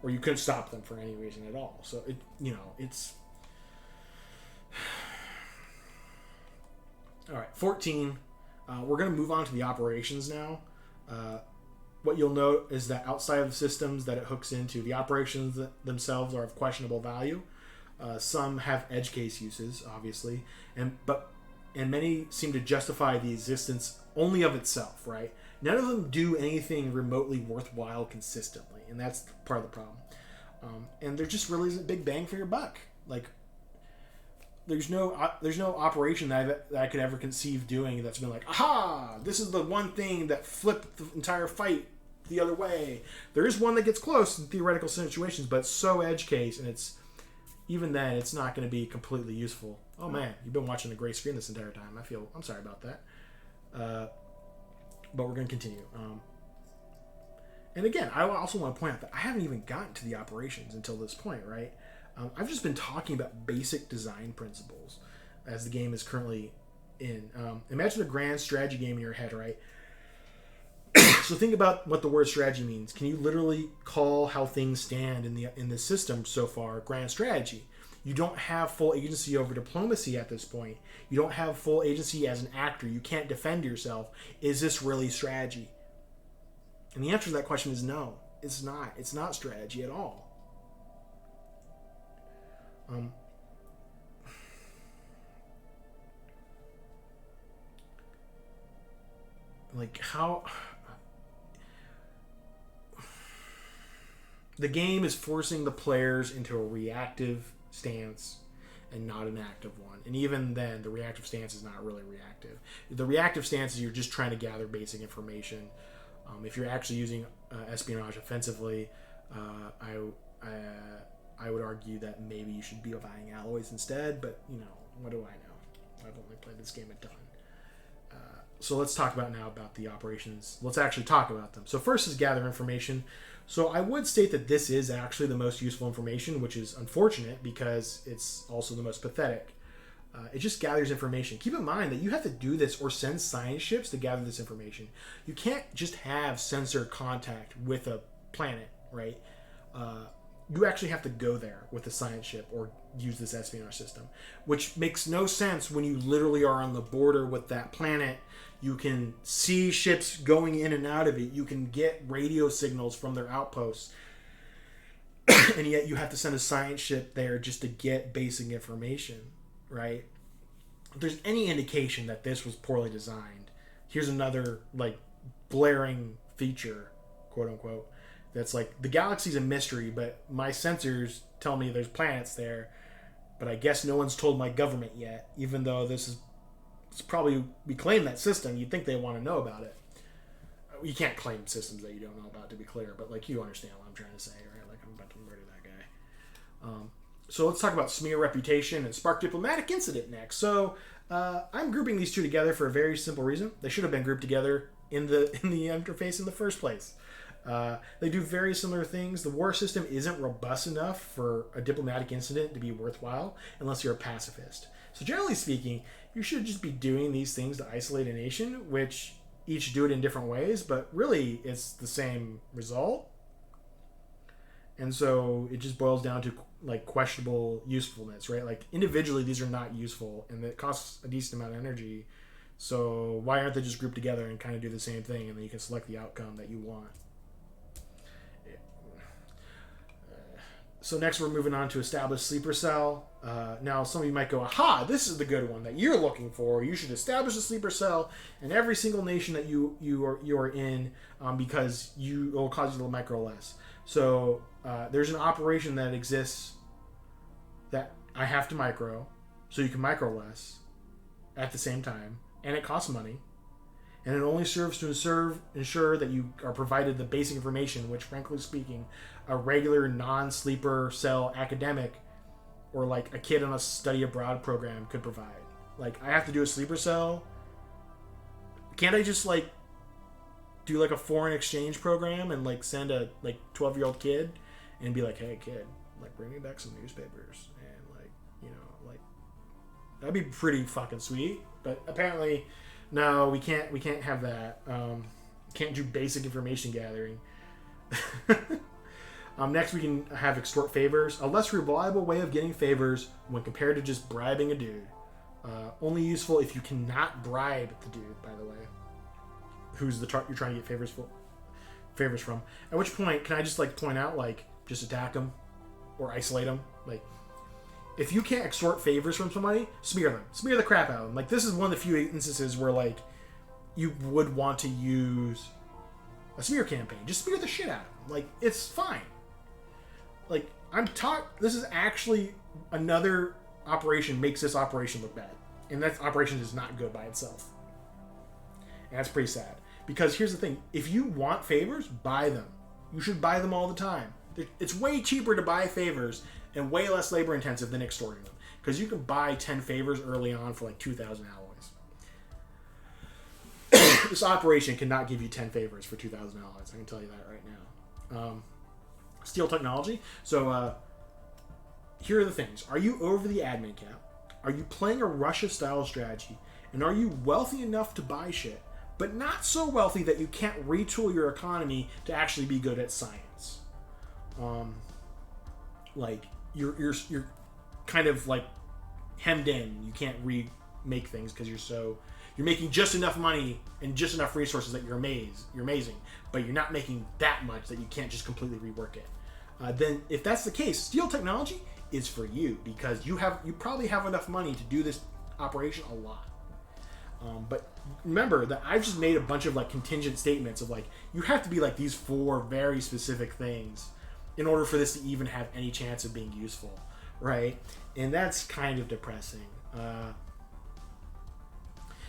Or you couldn't stop them for any reason at all. So it's All right, 14. We're going to move on to the operations now. What you'll note is that outside of the systems that it hooks into, the operations themselves are of questionable value. Some have edge case uses, obviously, and many seem to justify the existence only of itself, right? None of them do anything remotely worthwhile consistently, and that's part of the problem. And there just really isn't big bang for your buck. Like, there's no operation that I could ever conceive doing that's been like, aha, this is the one thing that flipped the entire fight the other way. There is one that gets close in theoretical situations, but it's so edge case, and even then it's not going to be completely useful. Oh man, you've been watching the gray screen this entire time. I'm sorry about that. But we're going to continue. And again, I also want to point out that I haven't even gotten to the operations until this point, right? I've just been talking about basic design principles as the game is currently in. Imagine a grand strategy game in your head, right? So think about what the word strategy means. Can you literally call how things stand in the system so far grand strategy? You don't have full agency over diplomacy at this point. You don't have full agency as an actor. You can't defend yourself. Is this really strategy? And the answer to that question is no. It's not. It's not strategy at all. Like how the game is forcing the players into a reactive stance and not an active one. And even then, the reactive stance is not really reactive. The reactive stance is you're just trying to gather basic information. If you're actually using espionage offensively, I would argue that maybe you should be buying alloys instead, but, what do I know? I've only played this game a ton. So let's talk about the operations. Let's actually talk about them. So first is gather information. So I would state that this is actually the most useful information, which is unfortunate because it's also the most pathetic. It just gathers information. Keep in mind that you have to do this or send science ships to gather this information. You can't just have sensor contact with a planet, right? You actually have to go there with a science ship or use this espionage system, which makes no sense when you literally are on the border with that planet. You can see ships going in and out of it. You can get radio signals from their outposts. And yet you have to send a science ship there just to get basic information, right? If there's any indication that this was poorly designed, here's another, blaring feature, quote unquote, that's like, the galaxy's a mystery, but my sensors tell me there's planets there, but I guess no one's told my government yet, even though it's probably, we claim that system, you'd think they want to know about it. You can't claim systems that you don't know about, to be clear, but you understand what I'm trying to say, right? I'm about to murder that guy. So let's talk about smear reputation and spark diplomatic incident next. So I'm grouping these two together for a very simple reason. They should have been grouped together in the interface in the first place. They do very similar things. The war system isn't robust enough for a diplomatic incident to be worthwhile unless you're a pacifist. So generally speaking, you should just be doing these things to isolate a nation, which each do it in different ways, but really it's the same result. And so it just boils down to questionable usefulness, right? Individually, these are not useful, and it costs a decent amount of energy. So why aren't they just grouped together and kind of do the same thing, and then you can select the outcome that you want? So next we're moving on to establish sleeper cell. Now some of you might go, aha, this is the good one that you're looking for. You should establish a sleeper cell in every single nation that you are in, because it will cause you to micro less. So there's an operation that exists that I have to micro, so you can micro less at the same time, and it costs money. And it only serves to ensure that you are provided the basic information, which, frankly speaking, a regular non-sleeper cell academic or a kid on a study abroad program could provide. I have to do a sleeper cell. Can't I just do a foreign exchange program and send a 12-year-old kid and be like, hey kid, bring me back some newspapers, and that'd be pretty fucking sweet. But apparently, no, we can't have that. Can't do basic information gathering. Next, we can have extort favors, a less reliable way of getting favors when compared to just bribing a dude. Only useful if you cannot bribe the dude, by the way, who's the you're trying to get favors from. At which point, can I just like point out, like, just attack him or isolate him? Like, if you can't extort favors from somebody, smear them. Smear the crap out of them. Like, this is one of the few instances where, like, you would want to use a smear campaign. Just smear the shit out of them. Like, it's fine. Like, this is actually another operation makes this operation look bad. And that operation is not good by itself. And that's pretty sad. Because here's the thing. If you want favors, buy them. You should buy them all the time. It's way cheaper to buy favors and way less labor intensive than extorting them. Because you can buy 10 favors early on for like 2,000 alloys. This operation cannot give you 10 favors for 2,000 alloys. I can tell you that right now. Steal technology. So here are the things. Are you over the admin cap? Are you playing a Russia-style strategy? And are you wealthy enough to buy shit, but not so wealthy that you can't retool your economy to actually be good at science? Like, you're kind of like hemmed in. You can't remake things because you're making just enough money and just enough resources that you're amazing, but you're not making that much that you can't just completely rework it. Then if that's the case, steal technology is for you, because you probably have enough money to do this operation a lot. But remember that I've just made a bunch of like contingent statements of like, you have to be like these 4 very specific things in order for this to even have any chance of being useful, right? And that's kind of depressing.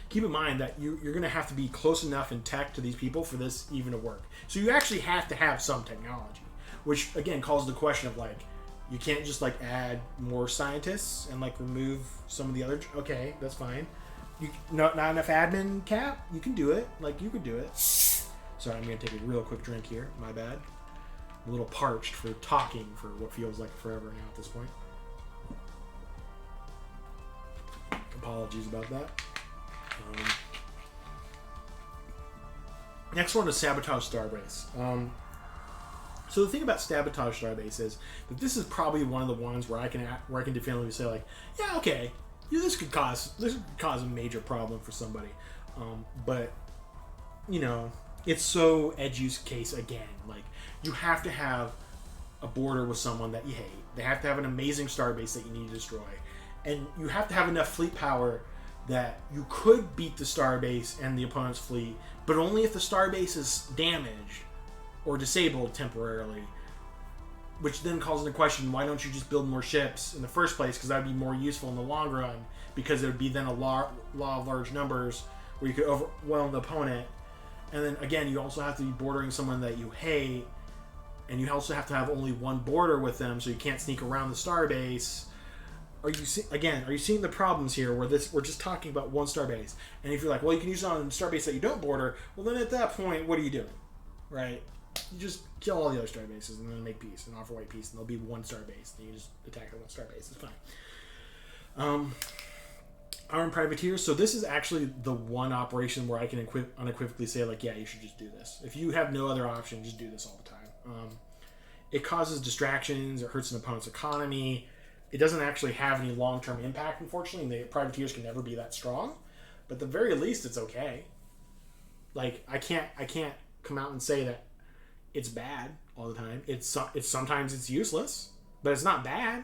Keep in mind that you're going to have to be close enough in tech to these people for this even to work. So you actually have to have some technology, which again calls the question of like, you can't just like add more scientists and like remove some of the other. Okay, that's fine. Not enough admin cap. You can do it. Like, you could do it. Sorry, I'm gonna take a real quick drink here. My bad. I'm a little parched for talking for what feels like forever now at this point. Apologies about that. Next one is Sabotage Starbase. So the thing about Sabotage Starbase is that this is probably one of the ones where I can definitively say like, yeah, okay, this could cause a major problem for somebody, but you know, it's so edge use case again. Like, you have to have a border with someone that you hate. They have to have an amazing starbase that you need to destroy, and you have to have enough fleet power that you could beat the starbase and the opponent's fleet, but only if the starbase is damaged or disabled temporarily, which then calls into question, why don't you just build more ships in the first place? Because that would be more useful in the long run, because it would be then a law of large numbers where you could overwhelm the opponent. And then again, you also have to be bordering someone that you hate, and you also have to have only one border with them, so you can't sneak around the starbase. Are you seeing the problems here where we're just talking about one starbase? And if you're like, well, you can use it on a starbase that you don't border, well then at that point, what are you doing? Right? You just kill all the other starbases and then make peace and offer white peace, and there'll be one starbase, and you just attack that one starbase. It's fine. Armed privateers. So this is actually the one operation where I can unequivocally say like, yeah, you should just do this. If you have no other option, just do this all the time. It causes distractions. It hurts an opponent's economy. It doesn't actually have any long-term impact, unfortunately. And the privateers can never be that strong, but at the very least, it's okay. Like, I can't come out and say that it's bad all the time. It's sometimes it's useless, but it's not bad.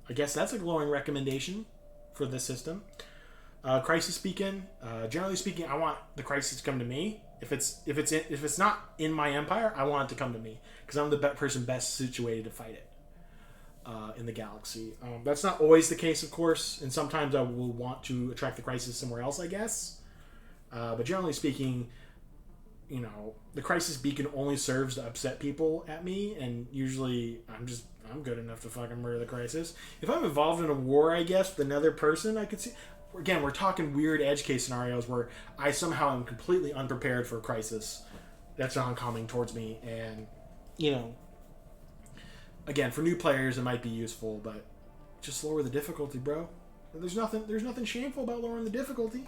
I guess that's a glowing recommendation for this system. Crisis beacon. Generally speaking, I want the crisis to come to me. If it's not in my empire, I want it to come to me, because I'm the person best situated to fight it in the galaxy. That's not always the case, of course, and sometimes I will want to attract the crisis somewhere else, I guess. But generally speaking, you know, the crisis beacon only serves to upset people at me, and usually I'm good enough to fucking murder the crisis. If I'm involved in a war, I guess, with another person, I could see. Again, we're talking weird edge case scenarios where I somehow am completely unprepared for a crisis that's oncoming towards me, and you know, again, for new players it might be useful, but just lower the difficulty, bro. There's nothing shameful about lowering the difficulty.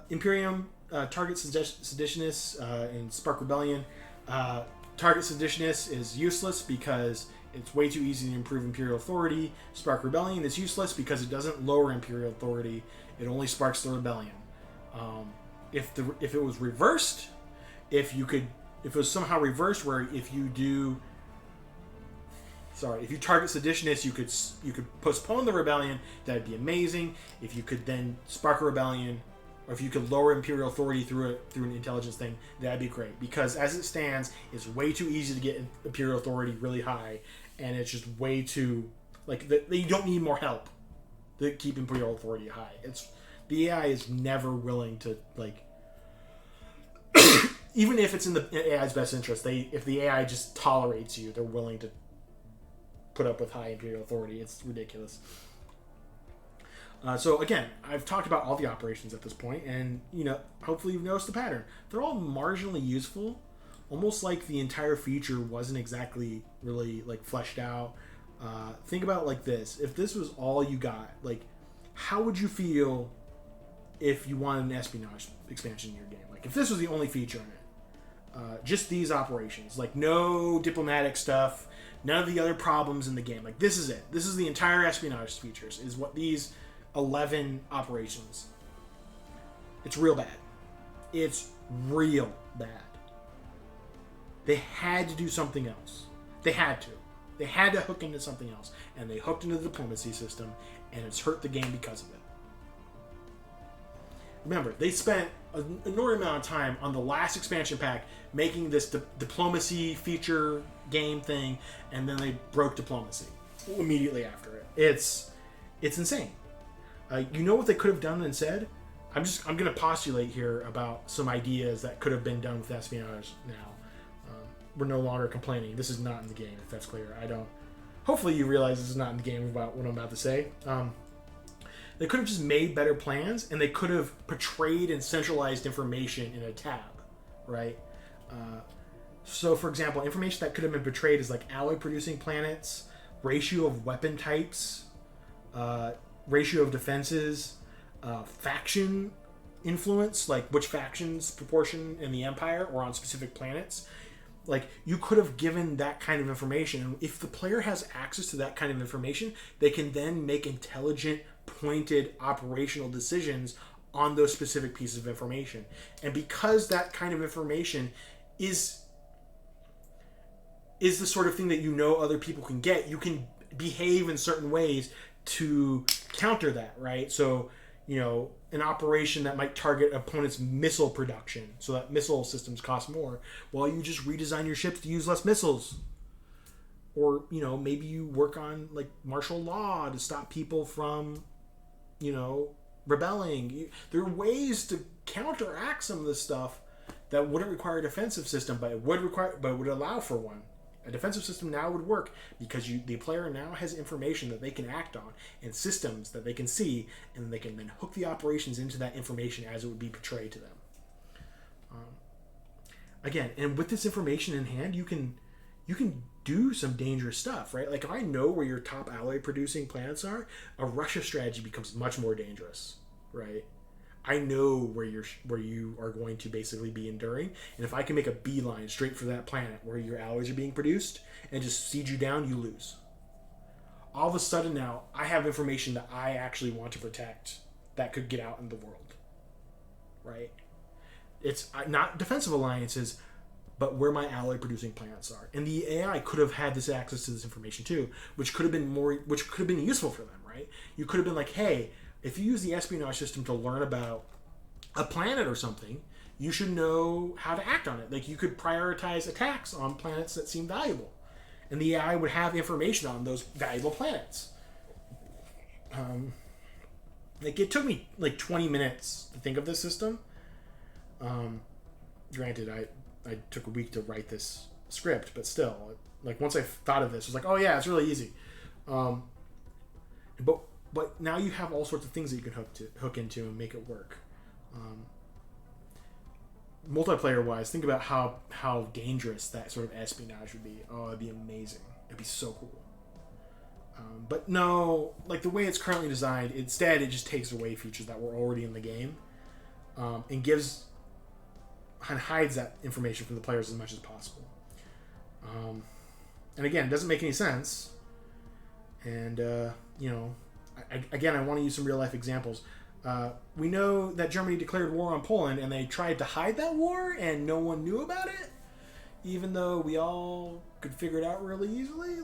Imperium target seditionists in Spark Rebellion. Target seditionists is useless because it's way too easy to improve Imperial authority. Spark rebellion is useless because it doesn't lower Imperial authority; it only sparks the rebellion. If it was reversed, if it was somehow reversed, where if you target seditionists, you could postpone the rebellion. That'd be amazing. If you could then spark a rebellion, or if you could lower Imperial authority through an intelligence thing, that'd be great. Because as it stands, it's way too easy to get Imperial authority really high, and it's just way too you don't need more help to keep Imperial authority high. The AI is never willing to even if it's in the AI's best interest. If the AI just tolerates you, they're willing to put up with high Imperial authority. It's ridiculous. So again, I've talked about all the operations at this point, and hopefully you've noticed the pattern. They're all marginally useful, almost like the entire feature wasn't exactly really fleshed out. Think about it like this: if this was all you got, how would you feel if you wanted an espionage expansion in your game? If this was the only feature in it, just these operations, no diplomatic stuff, none of the other problems in the game. This is it. This is the entire espionage features. Is what these 11 operations. It's real bad. It's real bad. They had to do something else. They had to. They had to hook into something else, and they hooked into the diplomacy system, and it's hurt the game because of it. Remember, they spent an enormous amount of time on the last expansion pack making this diplomacy feature game thing, and then they broke diplomacy immediately after it. It's insane. You know what they could have done and said? I'm going to postulate here about some ideas that could have been done with espionage now. We're no longer complaining. This is not in the game, if that's clear. Hopefully you realize this is not in the game about what I'm about to say. They could have just made better plans, and they could have portrayed and centralized information in a tab, right? So, for example, information that could have been portrayed is alloy-producing planets, ratio of weapon types, ratio of defenses, faction influence, which factions proportion in the Empire or on specific planets. You could have given that kind of information. And if the player has access to that kind of information, they can then make intelligent, pointed operational decisions on those specific pieces of information. And because that kind of information is the sort of thing that other people can get, you can behave in certain ways to counter that, right? So, an operation that might target opponent's missile production, so that missile systems cost more, well, you just redesign your ships to use less missiles. Or, maybe you work on martial law to stop people from, rebelling. There are ways to counteract some of this stuff that wouldn't require a defensive system, but would allow for one. A defensive system now would work because the player now has information that they can act on and systems that they can see, and they can then hook the operations into that information as it would be portrayed to them. Again, and with this information in hand, you can do some dangerous stuff, right? If I know where your top alloy producing planets are, a Russia strategy becomes much more dangerous, right? I know where you are going to basically be enduring, and if I can make a beeline straight for that planet where your alloys are being produced and just siege you down, you lose. All of a sudden now, I have information that I actually want to protect that could get out in the world, right? It's not defensive alliances, but where my alloy producing planets are. And the AI could have had this access to this information too, which could have been useful for them, right? You could have been hey, if you use the espionage system to learn about a planet or something, you should know how to act on it. You could prioritize attacks on planets that seem valuable, and the AI would have information on those valuable planets. It took me 20 minutes to think of this system. Granted, I took a week to write this script, but still, once I thought of this, I was oh yeah, it's really easy. But now you have all sorts of things that you can hook into and make it work. Multiplayer wise, think about how dangerous that sort of espionage would be. Oh, it'd be amazing. It'd be so cool. But no, the way it's currently designed, instead it just takes away features that were already in the game, and hides that information from the players as much as possible. And again, it doesn't make any sense. And, again, I want to use some real life examples. We know that Germany declared war on Poland, and they tried to hide that war, and no one knew about it, even though we all could figure it out really easily.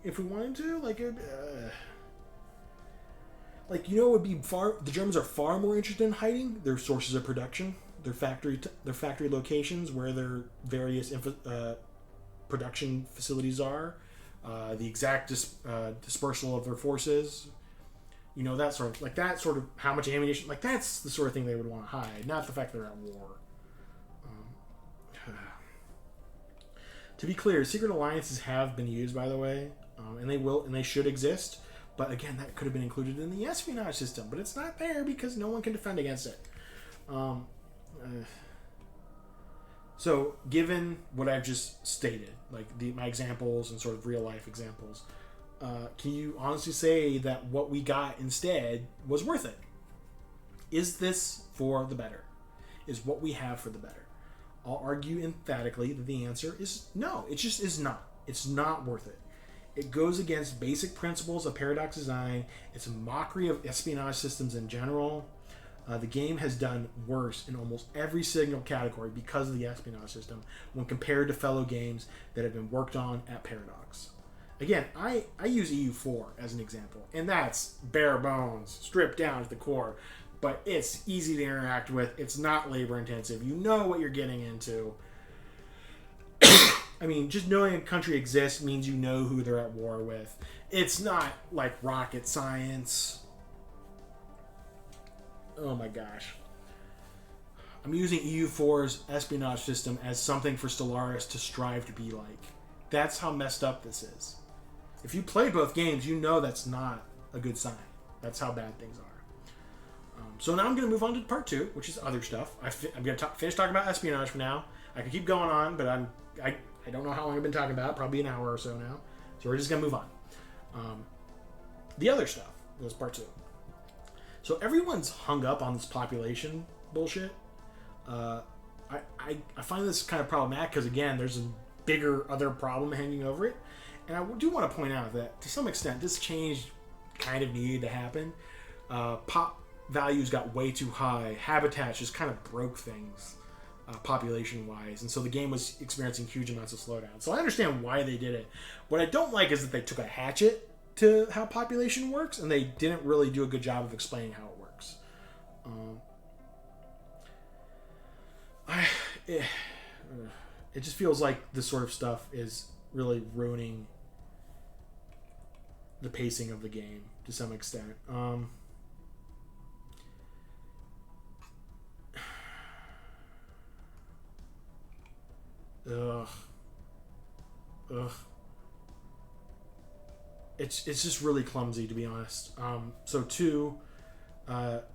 If we wanted to, it would be the Germans are far more interested in hiding their sources of production, their factory locations, where their various production facilities are, the exact dispersal of their forces. That sort of how much ammunition, that's the sort of thing they would want to hide, not the fact they're at war. To be clear, secret alliances have been used, by the way, and they should exist. But again, that could have been included in the espionage system, but it's not there because no one can defend against it. So, given what I've just stated, my examples and sort of real life examples, can you honestly say that what we got instead was worth it? Is this for the better? Is what we have for the better? I'll argue emphatically that the answer is no. It just is not. It's not worth it. It goes against basic principles of paradox design. It's a mockery of espionage systems in general. The game has done worse in almost every single category because of the espionage system when compared to fellow games that have been worked on at Paradox. Again, I use EU4 as an example, and that's bare bones, stripped down to the core. But it's easy to interact with. It's not labor intensive. You know what you're getting into. I mean, just knowing a country exists means you know who they're at war with. It's not like rocket science. Oh my gosh. I'm using EU4's espionage system as something for Stellaris to strive to be like. That's how messed up this is. If you play both games, you know that's not a good sign. That's how bad things are. So now I'm going to move on to part 2, which is other stuff. I'm going to finish talking about espionage for now. I could keep going on, but I don't know how long I've been talking about. Probably an hour or so now. So we're just going to move on. The other stuff was part 2. So everyone's hung up on this population bullshit. I find this kind of problematic because, again, there's a bigger other problem hanging over it. And I do want to point out that, to some extent, this change kind of needed to happen. Pop values got way too high. Habitats just kind of broke things population-wise. And so the game was experiencing huge amounts of slowdown. So I understand why they did it. What I don't like is that they took a hatchet to how population works, and they didn't really do a good job of explaining how it works. It just feels like this sort of stuff is really ruining the pacing of the game to some extent. It's just really clumsy, to be honest. So 2,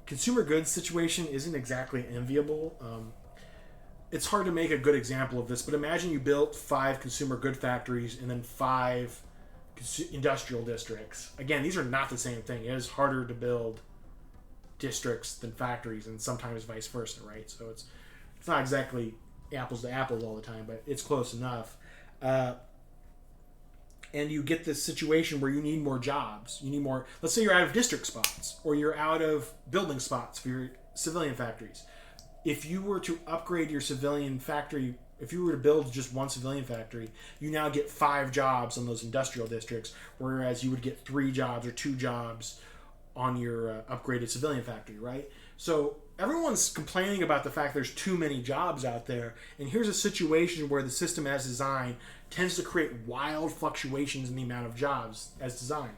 consumer goods situation isn't exactly enviable. It's hard to make a good example of this, but imagine you built 5 consumer good factories and then 5 industrial districts. Again, these are not the same thing. It is harder to build districts than factories, and sometimes vice versa, right? So it's not exactly apples to apples all the time, but it's close enough. And you get this situation where you need more jobs. You need more. Let's say you're out of district spots, or you're out of building spots for your civilian factories. If you were to upgrade your civilian factory, if you were to build just one civilian factory, you now get 5 jobs on those industrial districts, whereas you would get 3 jobs or 2 jobs on your upgraded civilian factory, right? So everyone's complaining about the fact there's too many jobs out there, and here's a situation where the system as designed tends to create wild fluctuations in the amount of jobs as designed.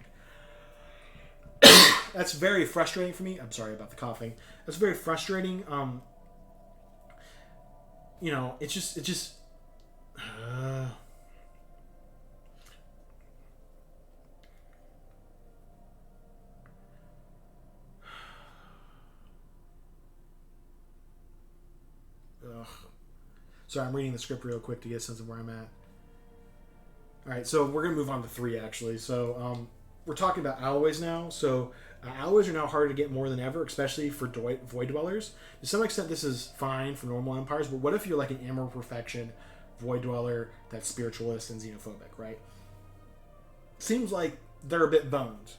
That's very frustrating for me. I'm sorry about the coughing. That's very frustrating. It's just Sorry, I'm reading the script real quick to get a sense of where I'm at. Alright, so we're going to move on to 3, actually. So, we're talking about alloys now. So, alloys are now harder to get more than ever, especially for Void Dwellers. To some extent, this is fine for normal empires, but what if you're like an Emerald Perfection Void Dweller that's spiritualist and xenophobic, right? Seems like they're a bit boned.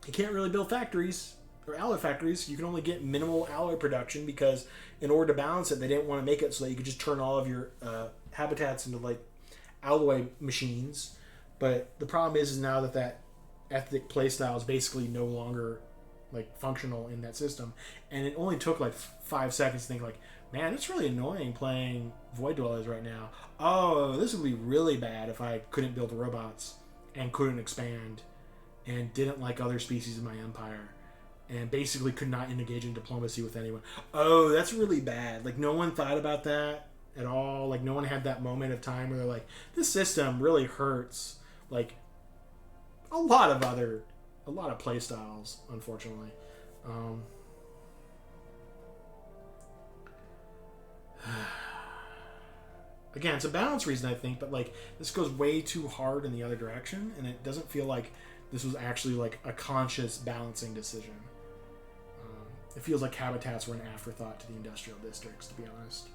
You can't really build factories or alloy factories. You can only get minimal alloy production because in order to balance it, they didn't want to make it so that you could just turn all of your habitats into like alloy machines. But the problem is now that ethnic playstyle is basically no longer like functional in that system, and it only took like 5 seconds to think like, man, it's really annoying playing Void Dwellers right now. Oh, this would be really bad if I couldn't build robots and couldn't expand and didn't like other species in my empire and basically could not engage in diplomacy with anyone. Oh, that's really bad. Like, no one thought about that at all. Like, no one had that moment of time where they're like, this system really hurts. Like, a lot of play styles, unfortunately. Again, it's a balance reason, I think, but like this goes way too hard in the other direction, and it doesn't feel like this was actually like a conscious balancing decision. It feels like habitats were an afterthought to the industrial districts, to be honest.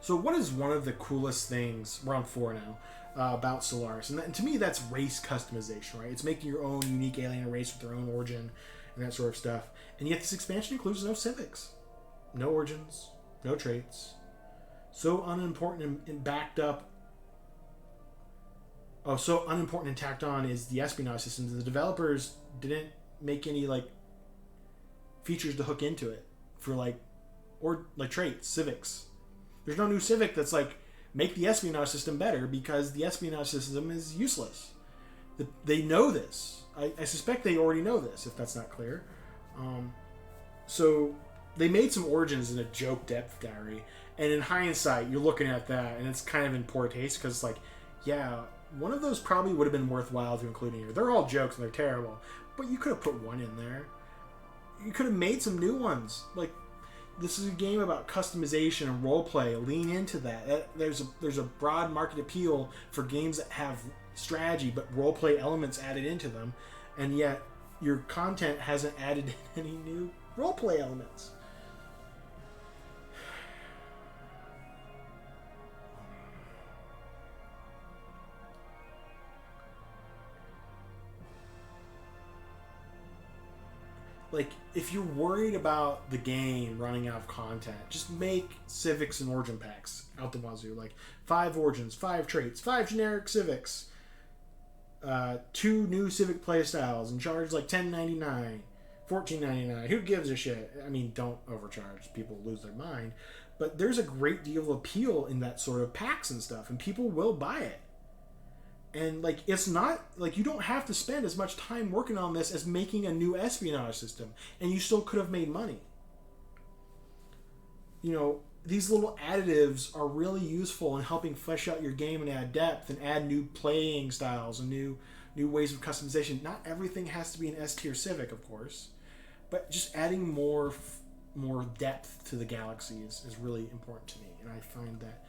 So what is one of the coolest things, we're on 4 now, about Stellaris? And to me, that's race customization, right? It's making your own unique alien race with their own origin and that sort of stuff. And yet this expansion includes no civics, no origins, no traits. So unimportant and backed up. Oh, so unimportant and tacked on is the espionage systems. The developers didn't make any like features to hook into it for like traits, civics. There's no new civic that's like make the espionage system better because the espionage system is useless. They know this. I suspect they already know this, if that's not clear. So they made some origins in a joke depth diary, and in hindsight, you're looking at that, and it's kind of in poor taste because it's like, yeah, one of those probably would have been worthwhile to include in here. They're all jokes and they're terrible, but you could have put one in there. You could have made some new ones. Like, this is a game about customization and roleplay. Lean into that. There's a broad market appeal for games that have strategy but roleplay elements added into them, and yet your content hasn't added any new roleplay elements. Like, if you're worried about the game running out of content, just make civics and origin packs out the wazoo. Like 5 origins, 5 traits, 5 generic civics, 2 new civic playstyles, and charge like $10.99, $14.99. Who gives a shit? I mean, don't overcharge. People lose their mind. But there's a great deal of appeal in that sort of packs and stuff, and people will buy it. And, like, it's not, like, you don't have to spend as much time working on this as making a new espionage system. And you still could have made money. You know, these little additives are really useful in helping flesh out your game and add depth and add new playing styles and new ways of customization. Not everything has to be an S-tier civic, of course. But just adding more depth to the galaxy is really important to me. And I find that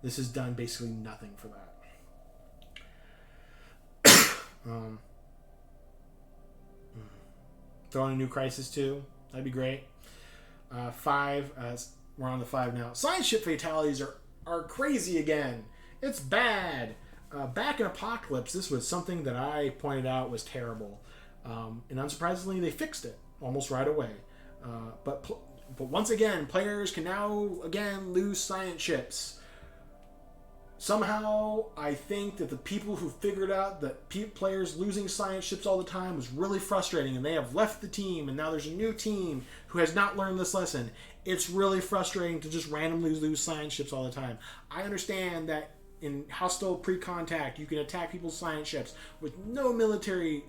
this has done basically nothing for that. Throw in a new Crisis 2. That'd be great. 5. We're on the 5 now. Science ship fatalities are crazy again. It's bad. Back in Apocalypse, this was something that I pointed out was terrible. And unsurprisingly, they fixed it almost right away. But once again, players can now again lose science ships. Somehow, I think that the people who figured out that players losing science ships all the time was really frustrating, and they have left the team, and now there's a new team who has not learned this lesson. It's really frustrating to just randomly lose science ships all the time. I understand that in hostile pre-contact, you can attack people's science ships with no military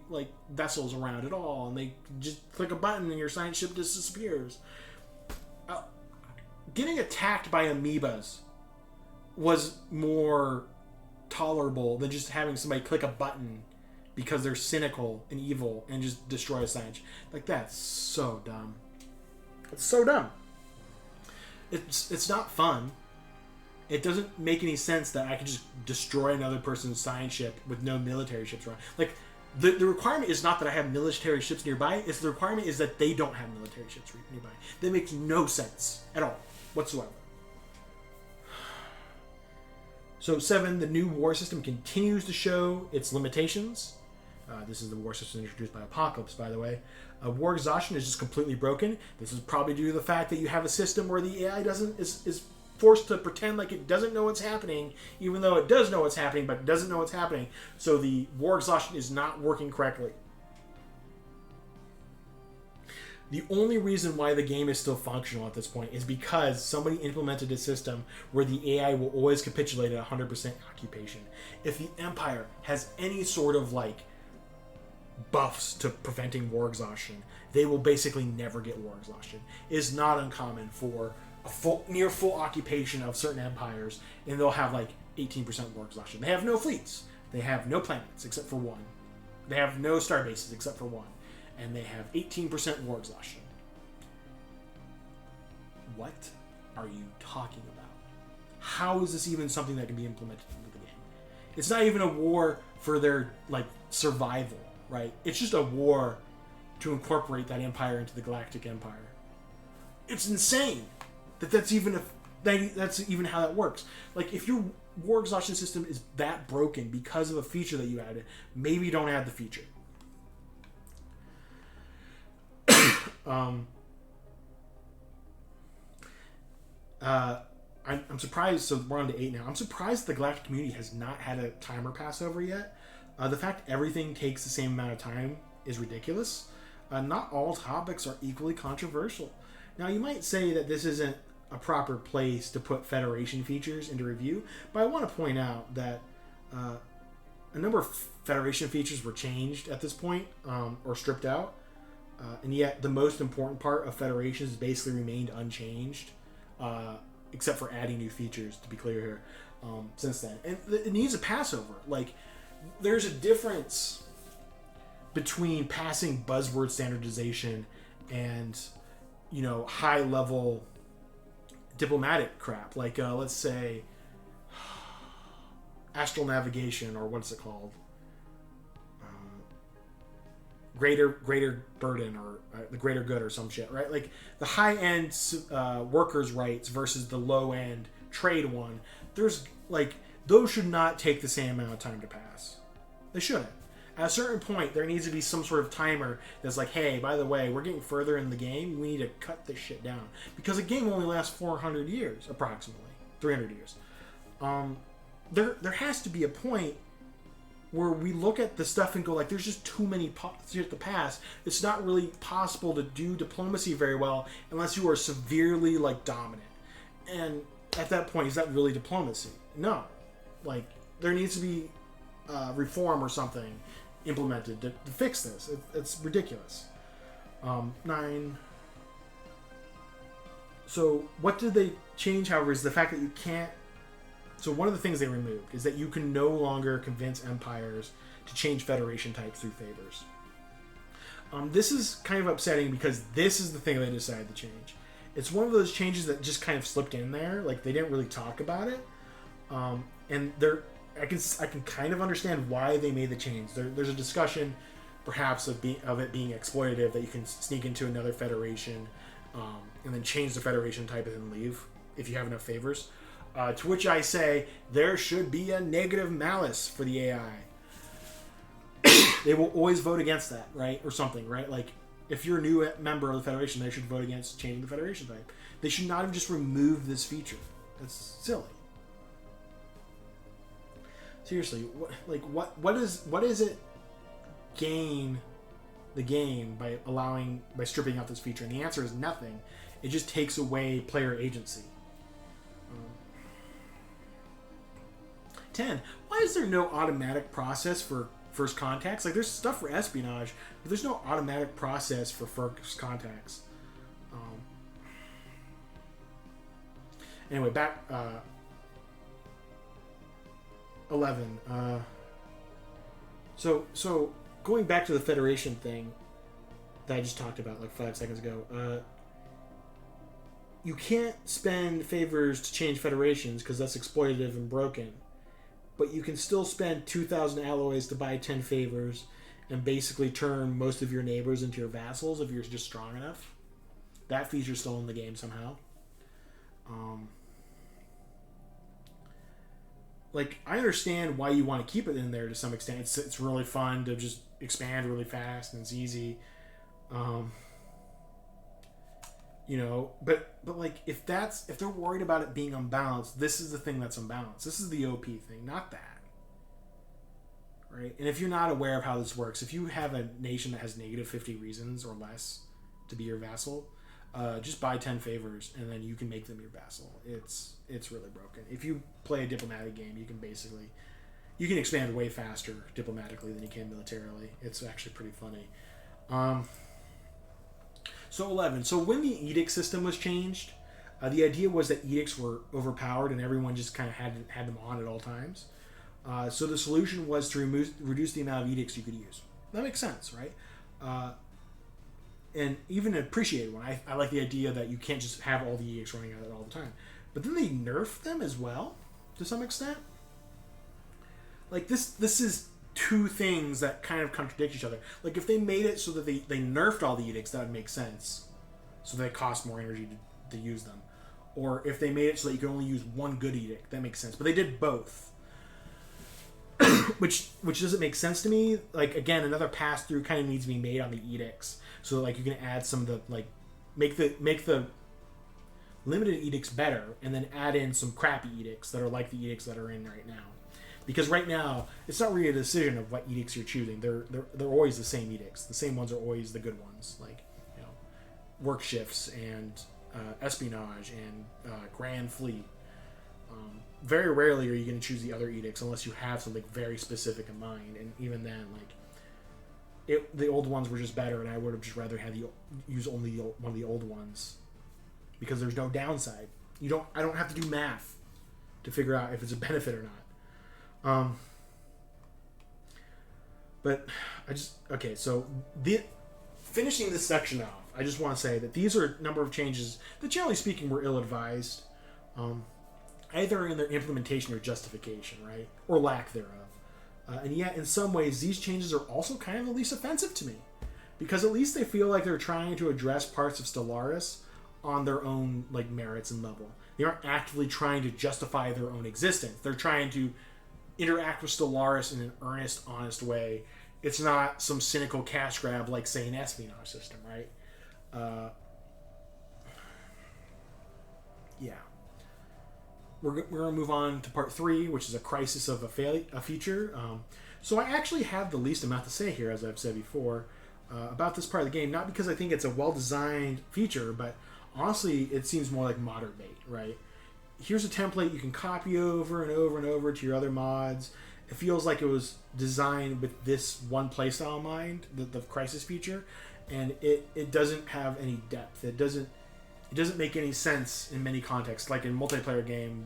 vessels around at all, and they just click a button and your science ship just disappears. Getting attacked by amoebas was more tolerable than just having somebody click a button because they're cynical and evil and just destroy a science. Like, that's so dumb. It's so dumb. It's not fun. It doesn't make any sense that I can just destroy another person's science ship with no military ships around. Like, the requirement is not that I have military ships nearby. It's the requirement is that they don't have military ships nearby. That makes no sense at all whatsoever. So 7, the new war system continues to show its limitations. This is the war system introduced by Apocalypse, by the way. War exhaustion is just completely broken. This is probably due to the fact that you have a system where the AI is forced to pretend like it doesn't know what's happening, even though it does know what's happening, but it doesn't know what's happening. So the war exhaustion is not working correctly. The only reason why the game is still functional at this point is because somebody implemented a system where the AI will always capitulate at 100% occupation. If the Empire has any sort of buffs to preventing war exhaustion, they will basically never get war exhaustion. It is not uncommon for a near full occupation of certain empires, and they'll have 18% war exhaustion. They have no fleets. They have no planets except for one. They have no star bases except for one. And they have 18% war exhaustion. What are you talking about? How is this even something that can be implemented into the game? It's not even a war for their survival, right? It's just a war to incorporate that empire into the Galactic Empire. It's insane that's even how that works. If your war exhaustion system is that broken because of a feature that you added, maybe don't add the feature. I'm surprised. So we're on to 8 now. I'm surprised the Galactic community has not had a timer pass over yet. The fact everything takes the same amount of time is ridiculous. Not all topics are equally controversial. Now, you might say that this isn't a proper place to put Federation features into review, but I want to point out that a number of Federation features were changed at this point, or stripped out. And yet, the most important part of Federation has basically remained unchanged, except for adding new features, to be clear here, since then. And it needs a passover. There's a difference between passing buzzword standardization and, high-level diplomatic crap. Let's say, astral navigation, or what's it called? Greater burden, or the greater good, or some shit, right? The high-end workers' rights versus the low-end trade one. There's those should not take the same amount of time to pass. They shouldn't. At a certain point, there needs to be some sort of timer that's hey, by the way, we're getting further in the game. We need to cut this shit down, because a game only lasts 400 years, approximately 300 years. There has to be a point where we look at the stuff and go there's just too many shit to pass. It's not really possible to do diplomacy very well unless you are severely dominant. And at that point, is that really diplomacy? No. There needs to be reform or something implemented to fix this. It's ridiculous. 9. So what did they change, however, is the fact that you can't. So one of the things they removed is that you can no longer convince empires to change Federation types through favors. This is kind of upsetting because this is the thing they decided to change. It's one of those changes that just kind of slipped in there. They didn't really talk about it. And I can kind of understand why they made the change. There's a discussion, perhaps, of it being exploitative, that you can sneak into another Federation and then change the Federation type and then leave if you have enough favors. To which I say, there should be a negative malice for the AI. They will always vote against that, right? Or something, right? If you're a new member of the Federation, they should vote against changing the Federation type. They should not have just removed this feature. That's silly. Seriously, what does it gain the game by stripping out this feature? And the answer is nothing. It just takes away player agency. 10. Why is there no automatic process for first contacts? There's stuff for espionage, but there's no automatic process for first contacts. Anyway, back 11. So going back to the Federation thing that I just talked about 5 seconds ago. You can't spend favors to change federations because that's exploitative and broken. But you can still spend 2,000 alloys to buy 10 favors and basically turn most of your neighbors into your vassals if you're just strong enough. That feature's still in the game somehow. Um, like, I understand why you want to keep it in there to some extent. It's really fun to just expand really fast and it's easy. Um, but like if they're worried about it being unbalanced, this is the thing that's unbalanced. This is the OP thing, not that. Right? And if you're not aware of how this works, if you have a nation that has negative 50 reasons or less to be your vassal, just buy 10 favors and then you can make them your vassal. It's really broken. If you play a diplomatic game, you can expand way faster diplomatically than you can militarily. It's actually pretty funny. So 11. So when the edict system was changed, the idea was that edicts were overpowered and everyone just kind of had them on at all times. So the solution was to reduce the amount of edicts you could use. That makes sense, right? And even an appreciated one. I like the idea that you can't just have all the edicts running out all the time. But then they nerfed them as well, to some extent. Like, this is two things that kind of contradict each other. Like, if they made it so that they nerfed all the edicts, that would make sense. So they cost more energy to use them. Or if they made it so that you can only use one good edict, that makes sense. But they did both. which doesn't make sense to me. Like, again, another pass through kind of needs to be made on the edicts, so that, like, you can add some of the, like, make the limited edicts better, and then add in some crappy edicts that are like the edicts that are in right now. Because right now, it's not really a decision of what edicts you're choosing. They're always the same edicts. The same ones are always the good ones, like, work shifts and espionage and grand fleet. Very rarely are you going to choose the other edicts unless you have something very specific in mind, and even then, like, the old ones were just better, and I would have just rather had use only one of the old ones because there's no downside. I don't have to do math to figure out if it's a benefit or not. But so finishing this section off, I just want to say that these are a number of changes that, generally speaking, were ill-advised. Either in their implementation or justification, right? Or lack thereof. And yet, in some ways, these changes are also kind of at least offensive to me. Because at least they feel like they're trying to address parts of Stellaris on their own, like, merits and level. They aren't actively trying to justify their own existence. They're trying to interact with Stellaris in an earnest, honest way. It's not some cynical cash grab like, say, an espionage system, right? Yeah. We're going to move on to part 3, which is a crisis of a feature. So I actually have the least amount to say here, as I've said before, about this part of the game. Not because I think it's a well-designed feature, but honestly, it seems more like modern bait, right? Here's a template you can copy over and over and over to your other mods. It feels like it was designed with this one playstyle in mind, the crisis feature, and it doesn't have any depth. It doesn't make any sense in many contexts. Like in a multiplayer game,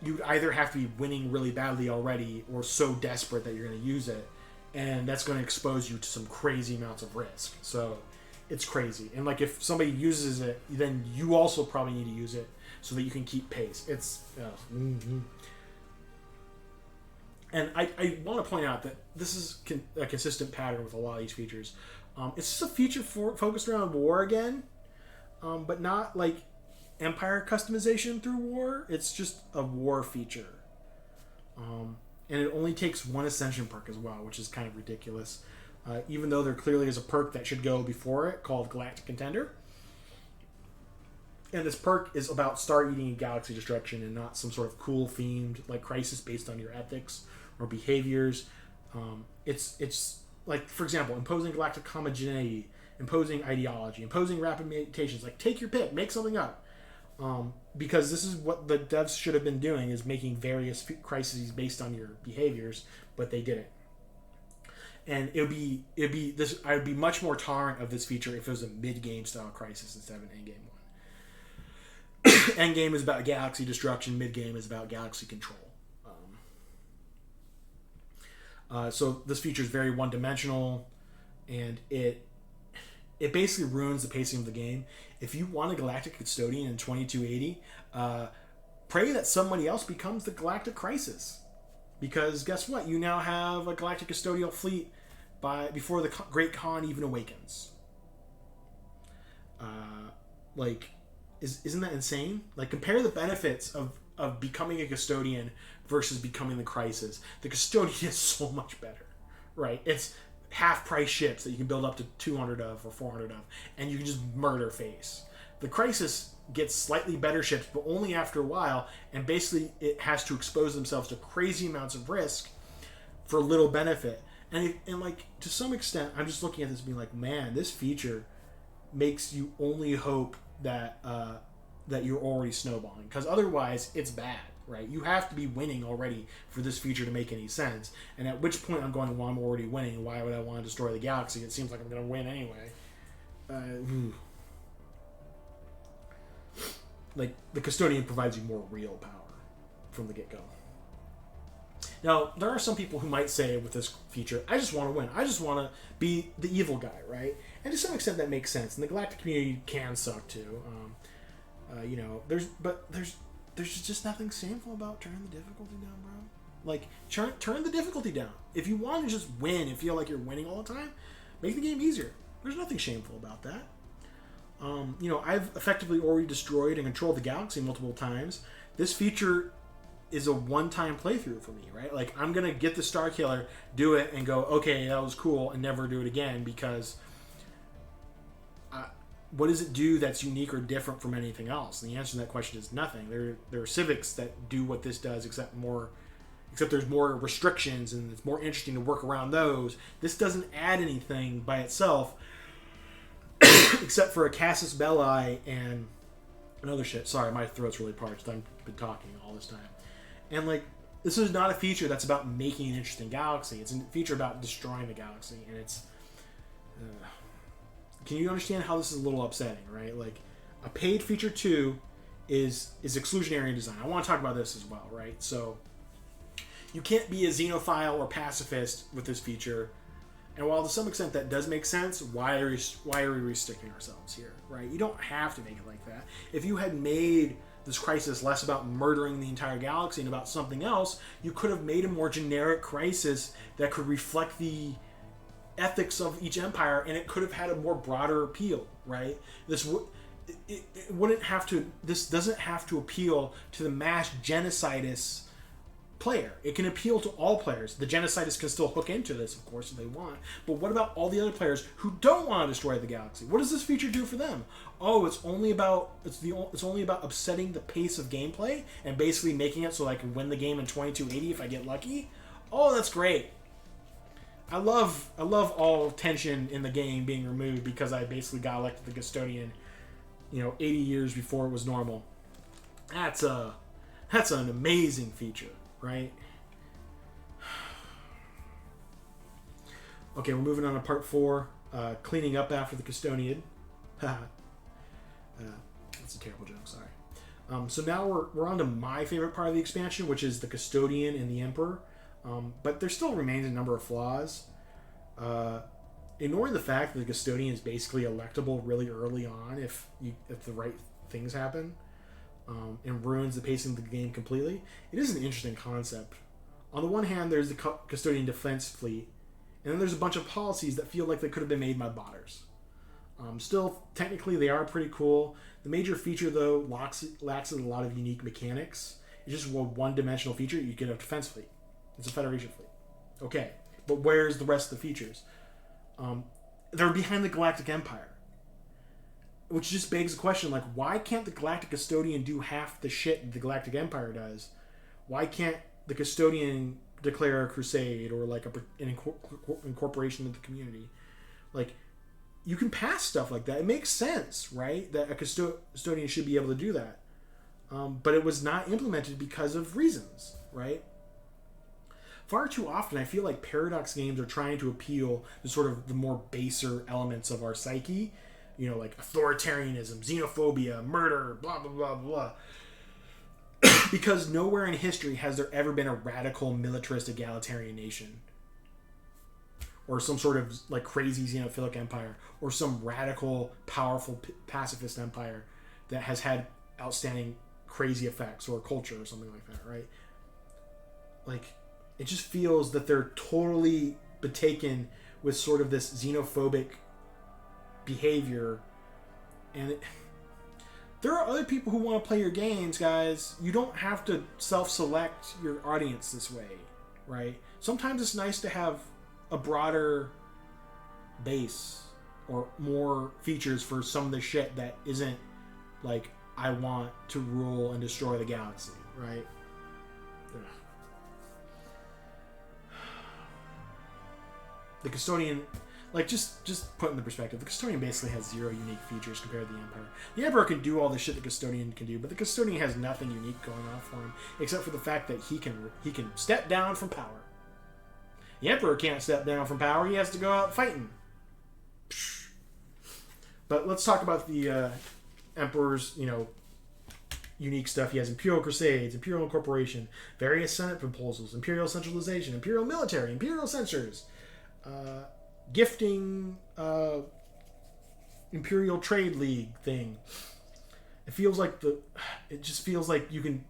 you'd either have to be winning really badly already or so desperate that you're going to use it, and that's going to expose you to some crazy amounts of risk. So it's crazy. And like if somebody uses it, then you also probably need to use it so that you can keep pace. It's and I want to point out that this is a consistent pattern with a lot of these features. It's just a feature focused around war again. But not like Empire customization through war. It's just a war feature. And it only takes one ascension perk as well, which is kind of ridiculous. Even though there clearly is a perk that should go before it called Galactic Contender. And this perk is about star-eating and galaxy destruction and not some sort of cool themed like crisis based on your ethics or behaviors. It's like, for example, imposing galactic homogeneity, imposing ideology, imposing rapid mutations. Like, take your pick, make something up. Because this is what the devs should have been doing, is making various crises based on your behaviors, but they didn't. And it'd be this. I would be much more tolerant of this feature if it was a mid-game style crisis instead of an end-game one. End-game is about galaxy destruction. Mid-game is about galaxy control. So this feature is very one-dimensional, and it basically ruins the pacing of the game. If you want a galactic custodian in 2280, pray that somebody else becomes the galactic crisis, because guess what? You now have a galactic custodial fleet before the Great Khan even awakens. Isn't that insane? Like, compare the benefits of becoming a custodian versus becoming the crisis. The custodian is so much better, right? It's half price ships that you can build up to 200 of or 400 of, and you can just murder face. The crisis gets slightly better ships, but only after a while, and basically it has to expose themselves to crazy amounts of risk for little benefit. And like, to some extent, I'm just looking at this being like, man, this feature makes you only hope that that you're already snowballing, because otherwise it's bad, right? You have to be winning already for this feature to make any sense. And at which point I'm going, well, I'm already winning. Why would I want to destroy the galaxy? It seems like I'm going to win anyway. Like, the custodian provides you more real power from the get-go. Now, there are some people who might say with this feature, I just want to win. I just want to be the evil guy, right? And to some extent that makes sense. And the galactic community can suck too. There's just nothing shameful about turning the difficulty down, bro. Like, turn the difficulty down. If you want to just win and feel like you're winning all the time, make the game easier. There's nothing shameful about that. I've effectively already destroyed and controlled the galaxy multiple times. This feature is a one-time playthrough for me, right? Like, I'm gonna get the Star Killer, do it, and go, okay, that was cool, and never do it again, because what does it do that's unique or different from anything else? And the answer to that question is nothing. There are civics that do what this does, except there's more restrictions, and it's more interesting to work around those. This doesn't add anything by itself, except for a Casus Belli and other shit. Sorry, my throat's really parched. I've been talking all this time. And, like, this is not a feature that's about making an interesting galaxy. It's a feature about destroying the galaxy. And it's... can you understand how this is a little upsetting, right? Like, a paid feature 2 is exclusionary in design. I want to talk about this as well, right? So, you can't be a xenophile or pacifist with this feature. And while to some extent that does make sense, why are we restricting ourselves here, right? You don't have to make it like that. If you had made this crisis less about murdering the entire galaxy and about something else, you could have made a more generic crisis that could reflect the ethics of each empire, and it could have had a more broader appeal, right? This doesn't have to appeal to the mass genocidist player. It can appeal to all players. The genocidists can still hook into this, of course, if they want. But what about all the other players who don't want to destroy the galaxy? What does this feature do for them? Oh, it's only about upsetting the pace of gameplay and basically making it so I can win the game in 2280 if I get lucky. Oh, that's great. I love all tension in the game being removed because I basically got elected the custodian, 80 years before it was normal. That's an amazing feature. Right? Okay, we're moving on to part 4. Cleaning up after the custodian. That's a terrible joke, sorry. So now we're on to my favorite part of the expansion, which is the custodian and the emperor. But there still remains a number of flaws. Ignoring the fact that the custodian is basically electable really early on if the right things happen. And ruins the pacing of the game completely. It is an interesting concept. On the one hand, there's the custodian defense fleet, and then there's a bunch of policies that feel like they could have been made by botters. Still, technically, they are pretty cool. The major feature, though, lacks a lot of unique mechanics. It's just a one-dimensional feature. You get a defense fleet. It's a Federation fleet. Okay, but where's the rest of the features? They're behind the Galactic Empire. Which just begs the question, like, why can't the Galactic Custodian do half the shit the Galactic Empire does? Why can't the Custodian declare a crusade or, like, an incorporation of the community? Like, you can pass stuff like that. It makes sense, right? That a custodian should be able to do that. But it was not implemented because of reasons, right? Far too often, I feel like Paradox games are trying to appeal to sort of the more baser elements of our psyche. Like authoritarianism, xenophobia, murder, blah, blah, blah, blah. Because nowhere in history has there ever been a radical militarist egalitarian nation. Or some sort of like crazy xenophilic empire. Or some radical, powerful pacifist empire that has had outstanding crazy effects or culture or something like that, right? Like, it just feels that they're totally betaken with sort of this xenophobic behavior, and there are other people who want to play your games, guys. You don't have to self-select your audience this way, right? Sometimes it's nice to have a broader base or more features for some of the shit that isn't like, I want to rule and destroy the galaxy, right? Ugh. The custodian, like, just put in the perspective, the custodian basically has 0 unique features compared to the Emperor. The Emperor can do all the shit the custodian can do, but the custodian has nothing unique going on for him except for the fact that he can step down from power. The Emperor can't step down from power. He has to go out fighting. But let's talk about the Emperor's, unique stuff. He has Imperial Crusades, Imperial Incorporation, various Senate proposals, Imperial Centralization, Imperial Military, Imperial Censures, gifting, Imperial Trade League thing. It just feels like you can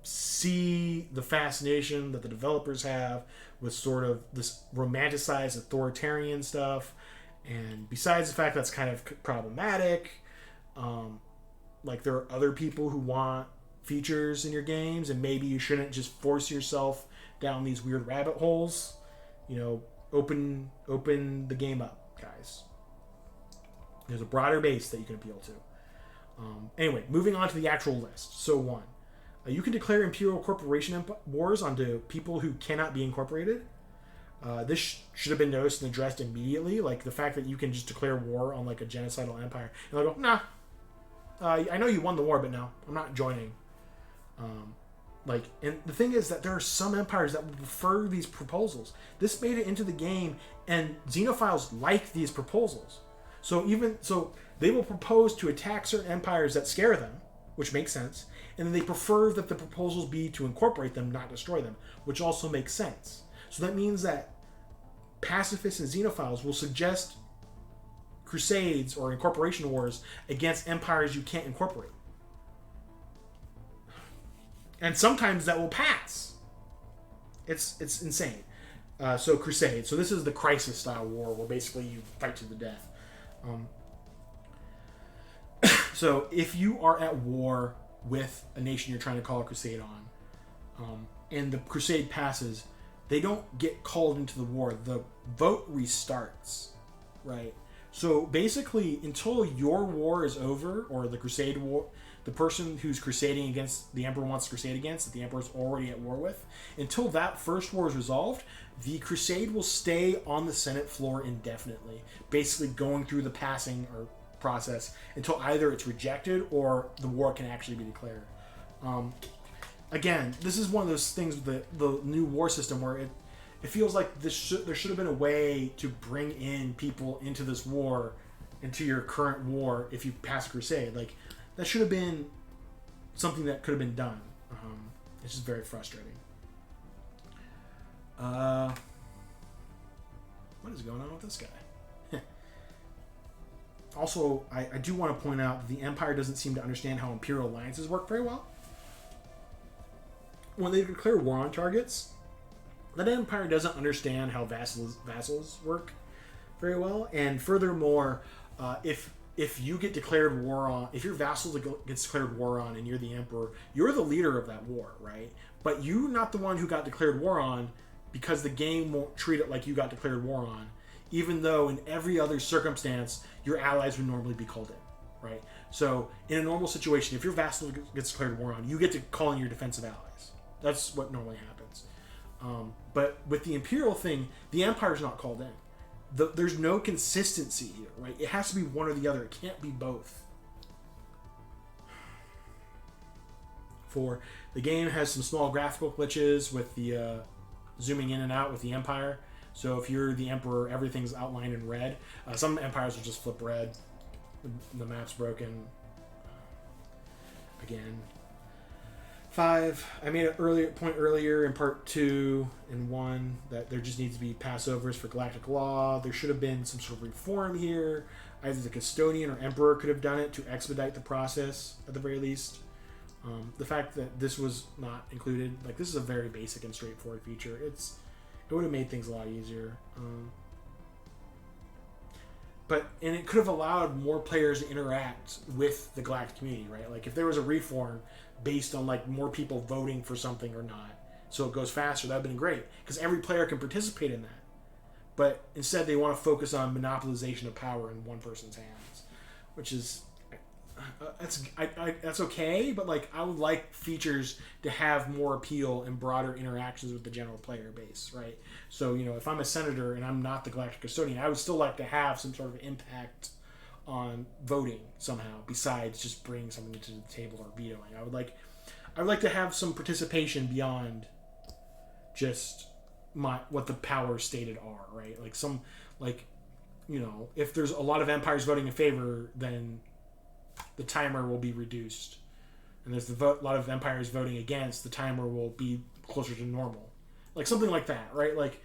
see the fascination that the developers have with sort of this romanticized authoritarian stuff. And besides the fact that's kind of problematic, like, there are other people who want features in your games, and maybe you shouldn't just force yourself down these weird rabbit holes. Open the game up, guys. There's a broader base that you can appeal to. Anyway, moving on to the actual list. So 1, you can declare Imperial Corporation wars onto people who cannot be incorporated. This should have been noticed and addressed immediately, like the fact that you can just declare war on like a genocidal empire. And they'll go, nah, I know you won the war, but no, I'm not joining. And the thing is that there are some empires that would prefer these proposals. This made it into the game, and xenophiles like these proposals. So they will propose to attack certain empires that scare them, which makes sense, and then they prefer that the proposals be to incorporate them, not destroy them, which also makes sense. So that means that pacifists and xenophiles will suggest crusades or incorporation wars against empires you can't incorporate. And sometimes that will pass. It's insane. So crusade. So this is the crisis style war where basically you fight to the death. So if you are at war with a nation you're trying to call a crusade on, and the crusade passes, they don't get called into the war. The vote restarts, right? So basically, until your war is over, or the crusade war, the person who's crusading against the Emperor wants to crusade against, that the Emperor's already at war with, until that first war is resolved, the crusade will stay on the Senate floor indefinitely, basically going through the passing or process until either it's rejected or the war can actually be declared. Again, this is one of those things with the new war system where it feels like there should have been a way to bring in people into this war, into your current war, if you pass a crusade. Like, that should have been something that could have been done. It's just very frustrating. What is going on with this guy? Also, I do want to point out that the Empire doesn't seem to understand how Imperial alliances work very well. When they declare war on targets, that Empire doesn't understand how vassals work very well. And furthermore, if you get declared war on, if your vassal gets declared war on and you're the Emperor, you're the leader of that war, right? But you're not the one who got declared war on, because the game won't treat it like you got declared war on, even though in every other circumstance, your allies would normally be called in, right? So in a normal situation, if your vassal gets declared war on, you get to call in your defensive allies. That's what normally happens. But with the Imperial thing, the Empire's not called in. There's no consistency here, right? It has to be one or the other. It can't be both. The game has some small graphical glitches with the zooming in and out with the Empire. So if you're the Emperor, everything's outlined in red. Some empires will just flip red. The map's broken. Again. 5. I made a point earlier in part 2 and 1 that there just needs to be passovers for galactic law. There should have been some sort of reform here. Either the custodian or emperor could have done it to expedite the process at the very least. The fact that this was not included, like, this is a very basic and straightforward feature. It would have made things a lot easier. and it could have allowed more players to interact with the galactic community, right? Like if there was a reform based on like more people voting for something or not, so it goes faster, that'd been great because every player can participate in that. But instead, they want to focus on monopolization of power in one person's hands, which is that's okay. But like, I would like features to have more appeal and broader interactions with the general player base, right? So if I'm a senator and I'm not the galactic custodian, I would still like to have some sort of impact on voting somehow, besides just bringing something to the table or vetoing. I would like to have some participation beyond just what the powers stated are, right? Like if there's a lot of empires voting in favor, then the timer will be reduced, and there's a lot of empires voting against, the timer will be closer to normal, like something like that, right? Like,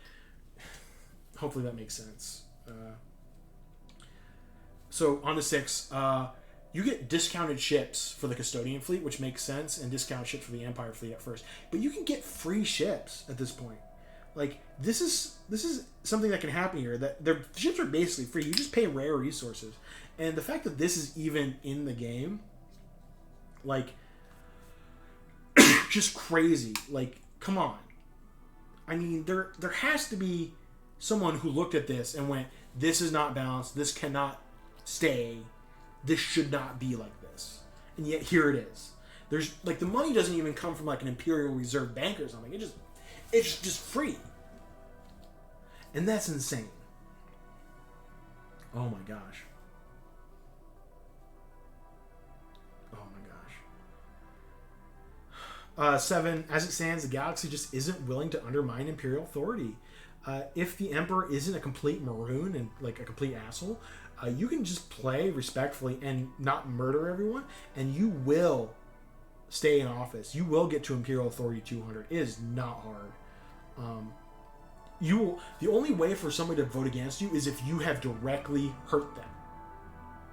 hopefully that makes sense. So on the 6, you get discounted ships for the custodian fleet, which makes sense, and discounted ships for the empire fleet at first, but you can get free ships at this point. Like, this is something that can happen here, that their ships are basically free. You just pay rare resources. And the fact that this is even in the game, like, just crazy. Like, come on. I mean, there has to be someone who looked at this and went, this is not balanced, this cannot stay, this should not be like this. And yet, here it is. There's, like, the money doesn't even come from, like, an Imperial Reserve bank or something. It's just free. And that's insane. Oh my gosh. Oh my gosh. 7, as it stands, the galaxy just isn't willing to undermine Imperial authority. If the Emperor isn't a complete maroon and like a complete asshole, you can just play respectfully and not murder everyone, and you will stay in office. You will get to Imperial Authority 200. It is not hard. The only way for somebody to vote against you is if you have directly hurt them,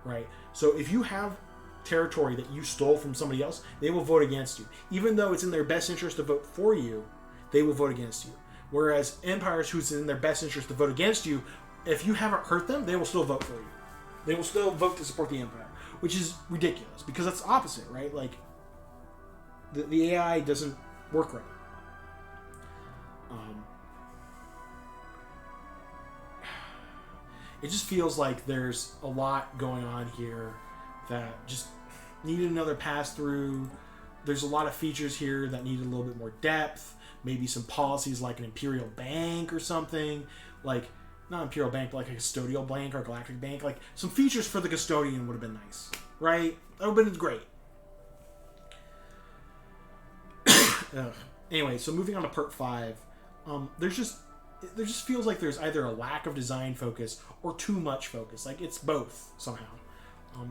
right? So if you have territory that you stole from somebody else, they will vote against you. Even though it's in their best interest to vote for you, they will vote against you. Whereas empires who's in their best interest to vote against you, if you haven't hurt them, they will still vote for you. They will still vote to support the empire, which is ridiculous because that's the opposite, right? Like, the AI doesn't work right. It just feels like there's a lot going on here that just needed another pass through. There's a lot of features here that need a little bit more depth. Maybe some policies like an Imperial Bank or something. Like, not Imperial Bank, but like a Custodial Bank or a Galactic Bank. Like, some features for the Custodian would have been nice, right? That would have been great. Anyway, so moving on to Perk 5. There just feels like there's either a lack of design focus or too much focus. Like, it's both somehow.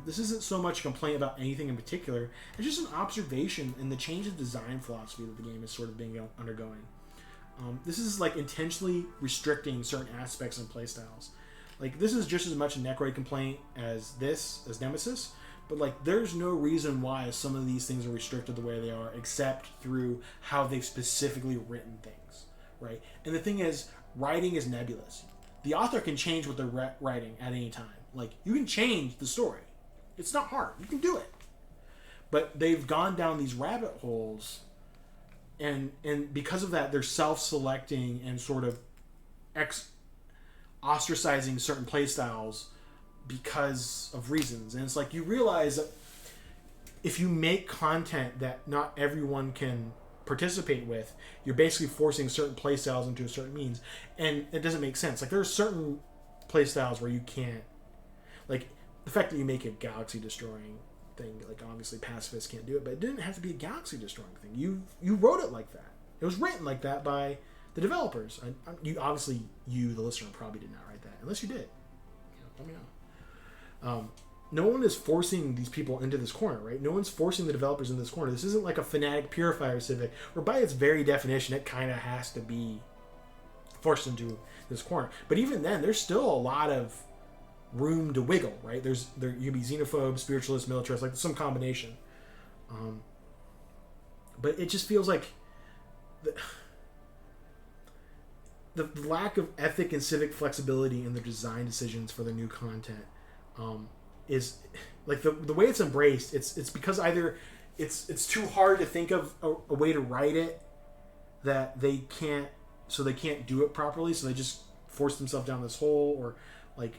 This isn't so much a complaint about anything in particular. It's just an observation in the change of design philosophy that the game is sort of being undergoing. This is like intentionally restricting certain aspects and playstyles. Like, this is just as much a Necroid complaint as Nemesis, but like, there's no reason why some of these things are restricted the way they are, except through how they've specifically written things, right? And the thing is, writing is nebulous. The author can change what they're writing at any time. Like, you can change the story. It's not hard. You can do it. But they've gone down these rabbit holes, and because of that, they're self-selecting and sort of ostracizing certain playstyles because of reasons. And it's like, you realize that if you make content that not everyone can participate with, you're basically forcing certain playstyles into a certain means, and it doesn't make sense. Like, there are certain playstyles where you can't, like, the fact that you make a galaxy destroying thing, like, obviously pacifists can't do it, but it didn't have to be a galaxy destroying thing. You wrote it like that. It was written like that by the developers. You obviously, the listener, probably did not write that, unless you did. Let me know. No one is forcing these people into this corner, right? No one's forcing the developers into this corner. This isn't like a Fnatic Purifier Civic, where by its very definition, it kind of has to be forced into this corner. But even then, there's still a lot of room to wiggle, right? There you can be xenophobe, spiritualist, militarist, like some combination. But it just feels like the lack of ethic and civic flexibility in the design decisions for the new content is like the way it's embraced. It's because either it's too hard to think of a way to write it that they can't do it properly, so they just force themselves down this hole, or like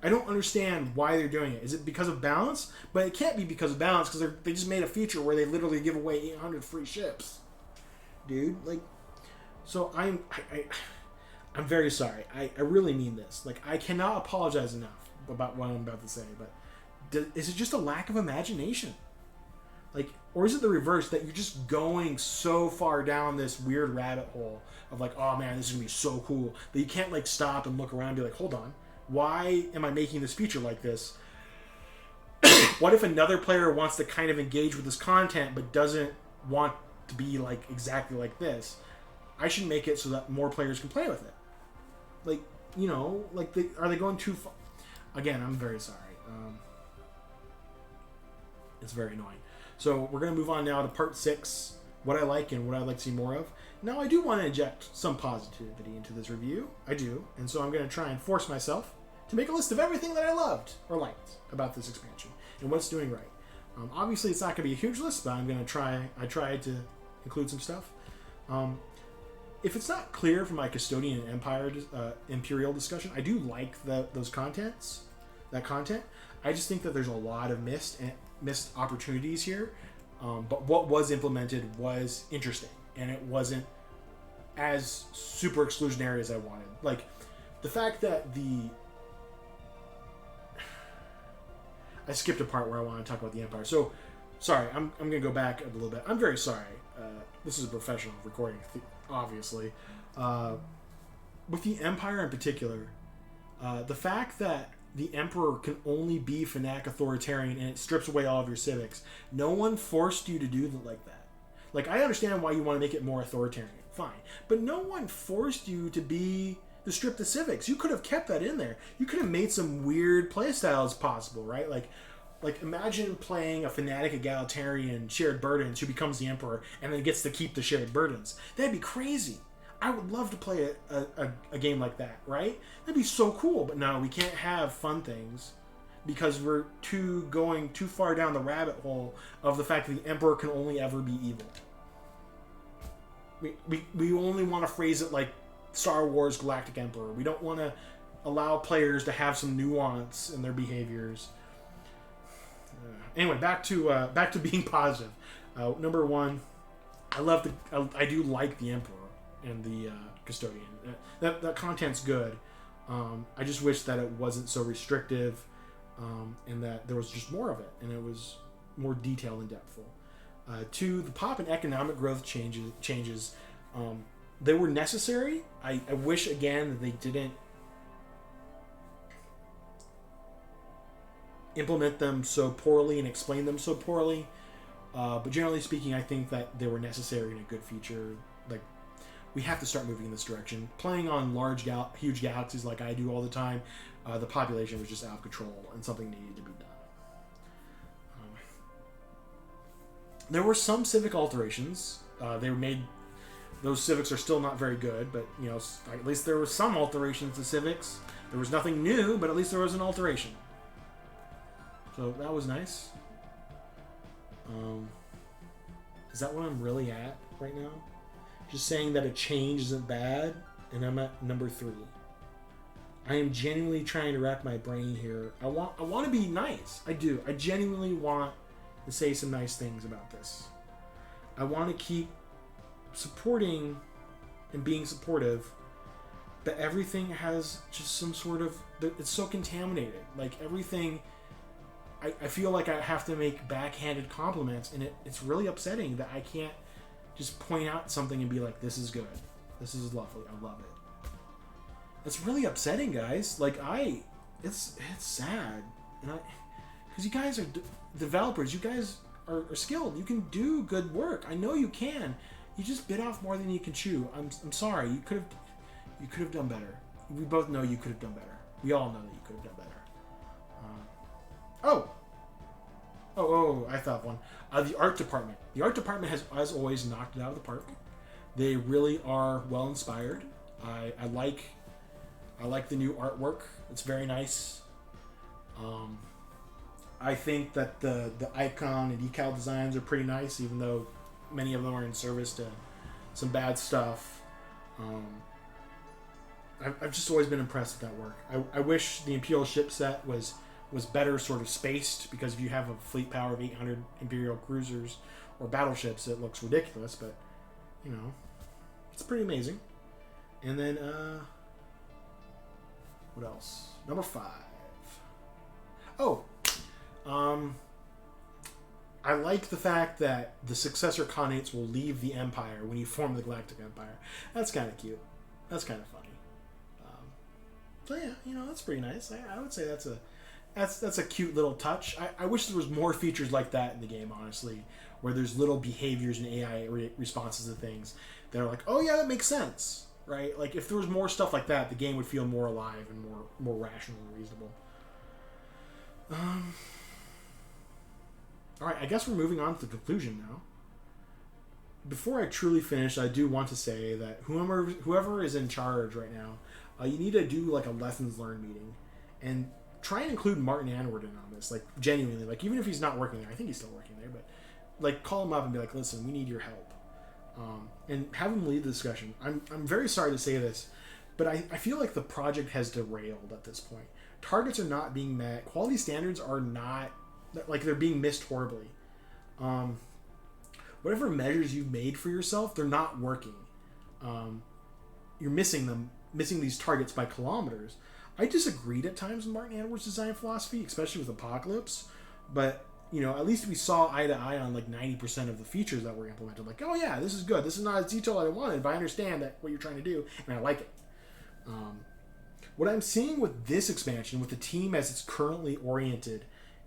I don't understand why they're doing it. Is it because of balance? But it can't be because of balance, because they just made a feature where they literally give away 800 free ships, dude. Like, so I'm very sorry. I really mean this. Like, I cannot apologize enough about what I'm about to say. But is it just a lack of imagination? Like, or is it the reverse, that you're just going so far down this weird rabbit hole of like, oh man, this is gonna be so cool, that you can't like stop and look around and be like, hold on, why am I making this feature like this? What if another player wants to kind of engage with this content but doesn't want to be like exactly like this? I should make it so that more players can play with it. Like, you know, like are they going too far? Again, I'm very sorry. It's very annoying. So we're going to move on now to part 6, what I like and what I'd like to see more of. Now, I do want to inject some positivity into this review. I do. And so I'm going to try and force myself to make a list of everything that I loved or liked about this expansion and what it's doing right. Obviously, it's not going to be a huge list, but I'm going to try. I tried to include some stuff. If it's not clear from my Custodian and Imperial discussion, I do like that content. I just think that there's a lot of missed opportunities here, but what was implemented was interesting, and it wasn't as super exclusionary as I wanted. Like the fact that I skipped a part where I want to talk about the Empire. So sorry, I'm gonna go back a little bit. I'm very sorry. This is a professional recording, obviously. With the Empire in particular, the fact that the Emperor can only be Fnac authoritarian and it strips away all of your civics. No one forced you to do like that. Like, I understand why you want to make it more authoritarian. Fine. But no one forced you to strip the civics. You could have kept that in there. You could have made some weird playstyles possible, right? Like imagine playing a fanatic egalitarian shared burdens who becomes the Emperor and then gets to keep the shared burdens. That'd be crazy. I would love to play a game like that, right? That'd be so cool. But no, we can't have fun things because we're going too far down the rabbit hole of the fact that the Emperor can only ever be evil. We only want to phrase it like Star Wars Galactic Emperor. We don't want to allow players to have some nuance in their behaviors. Anyway, back to being positive. Number 1, I do like the Emperor and the Custodian. That content's good. I just wish that it wasn't so restrictive, and that there was just more of it, and it was more detailed and depthful. 2, the pop and economic growth changes. They were necessary. I wish again that they didn't implement them so poorly and explain them so poorly. But generally speaking, I think that they were necessary and a good feature. Like, we have to start moving in this direction. Playing on huge galaxies like I do all the time, the population was just out of control and something needed to be done. There were some civic alterations. They were made. Those civics are still not very good, but you know, at least there was some alterations to civics. There was nothing new, but at least there was an alteration. So that was nice. Is that what I'm really at right now? Just saying that a change isn't bad, and I'm at number 3. I am genuinely trying to wrap my brain here. I want to be nice. I do. I genuinely want to say some nice things about this. I want to keep supporting and being supportive, but everything has just some sort of... It's so contaminated. Like, everything... I feel like I have to make backhanded compliments, and it's really upsetting that I can't just point out something and be like, this is good. This is lovely. I love it. It's really upsetting, guys. Like, it's sad. And because you guys are developers. You guys are skilled. You can do good work. I know you can. You just bit off more than you can chew. I'm sorry. You could have done better. We both know you could have done better. We all know that you could have done better. I thought of one. The art department. The art department has, as always, knocked it out of the park. They really are well inspired. I like the new artwork. It's very nice. I think that the icon and decal designs are pretty nice, even though many of them are in service to some bad stuff. I've just always been impressed with that work. I wish the Imperial ship set was better sort of spaced, because if you have a fleet power of 800 Imperial cruisers or battleships, it looks ridiculous, but, you know, it's pretty amazing. And then, what else? Number 5. Oh, I like the fact that the successor Khanates will leave the Empire when you form the Galactic Empire. That's kind of cute. That's kind of funny. So yeah, you know, that's pretty nice. I would say that's a cute little touch. I wish there was more features like that in the game, honestly, where there's little behaviors and AI responses to things that are like, oh yeah, that makes sense, right? Like if there was more stuff like that, the game would feel more alive and more rational and reasonable. All right, I guess we're moving on to the conclusion now. Before I truly finish, I do want to say that whoever is in charge right now, you need to do like a lessons learned meeting and try and include Martin Anward in on this, like genuinely, like even if he's not working there, I think he's still working there, but like call him up and be like, listen, we need your help, and have him lead the discussion. I'm very sorry to say this, but I feel like the project has derailed at this point. Targets are not being met. Quality standards are not, like, they're being missed horribly. Whatever measures you've made for yourself, they're not working. You're missing these targets by kilometers. I disagreed at times with Martin Anward's design philosophy, especially with Apocalypse, but, you know, at least we saw eye to eye on like 90% of the features that were implemented. Like, oh yeah, this is good. This is not as detailed as I wanted, but I understand that what you're trying to do, and I like it. What I'm seeing with this expansion, with the team as it's currently oriented,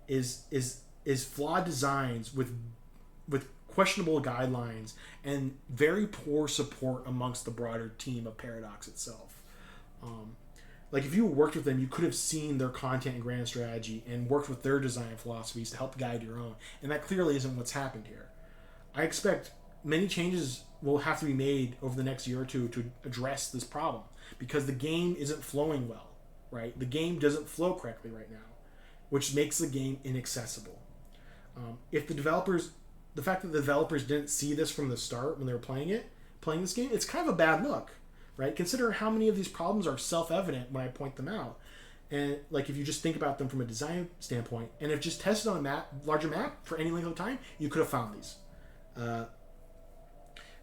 is flawed designs with questionable guidelines and very poor support amongst the broader team of Paradox itself. Like if you worked with them, you could have seen their content and grand strategy and worked with their design philosophies to help guide your own. And that clearly isn't what's happened here. I expect many changes will have to be made over the next year or two to address this problem, because the game isn't flowing well, right? The game doesn't flow correctly right now, which makes the game inaccessible. If the fact that the developers didn't see this from the start when they were playing this game, it's kind of a bad look, right? Consider how many of these problems are self-evident when I point them out. And like if you just think about them from a design standpoint, and if just tested on a larger map for any length of time, you could have found these.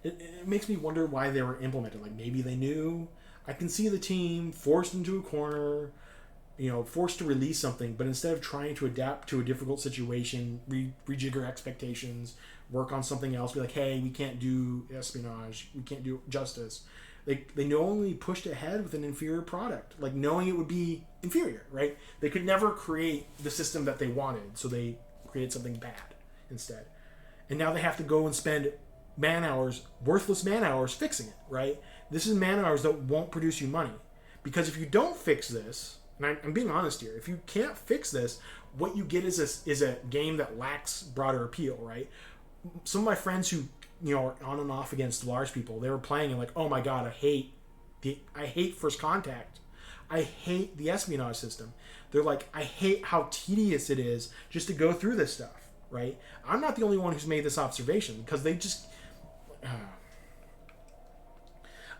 It makes me wonder why they were implemented. Like maybe they knew. I can see the team forced into a corner, you know, forced to release something, but instead of trying to adapt to a difficult situation, rejigger expectations, work on something else, be like, hey, we can't do espionage, we can't do justice. They knowingly pushed ahead with an inferior product, like knowing it would be inferior, right? They could never create the system that they wanted, so they created something bad instead. And now they have to go and spend worthless man hours fixing it, right? This is man hours that won't produce you money. Because if you don't fix this, and I'm being honest here, if you can't fix this, what you get is a game that lacks broader appeal, right? Some of my friends who, you know, are on and off against Stellaris people, they were playing and like, oh my god, I hate First Contact. I hate the espionage system. They're like, I hate how tedious it is just to go through this stuff, right? I'm not the only one who's made this observation, because they just...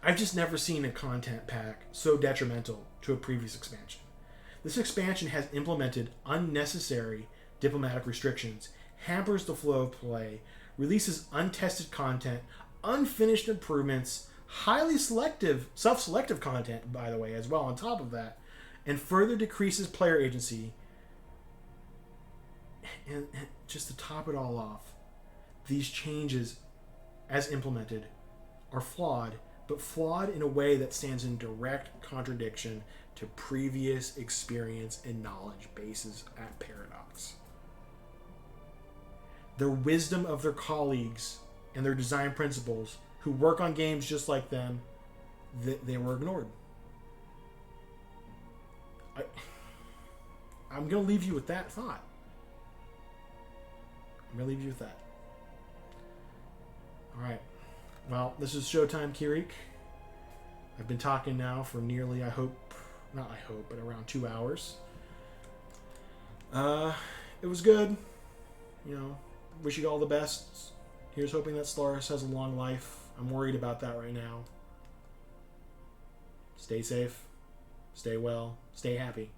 I've just never seen a content pack so detrimental to a previous expansion. This expansion has implemented unnecessary diplomatic restrictions, hampers the flow of play, releases untested content, unfinished improvements, highly selective, self-selective content, by the way, as well on top of that, and further decreases player agency. And just to top it all off, these changes, as implemented, are flawed, but flawed in a way that stands in direct contradiction to previous experience and knowledge bases at Paradox. Their wisdom of their colleagues and their design principles, who work on games just like them, they were ignored. I'm going to leave you with that thought. All right. Well, this is Showtime Kirik. I've been talking now for nearly, but around 2 hours. It was good. Wish you all the best. Here's hoping that Stellaris has a long life. I'm worried about that right now. Stay safe. Stay well. Stay happy.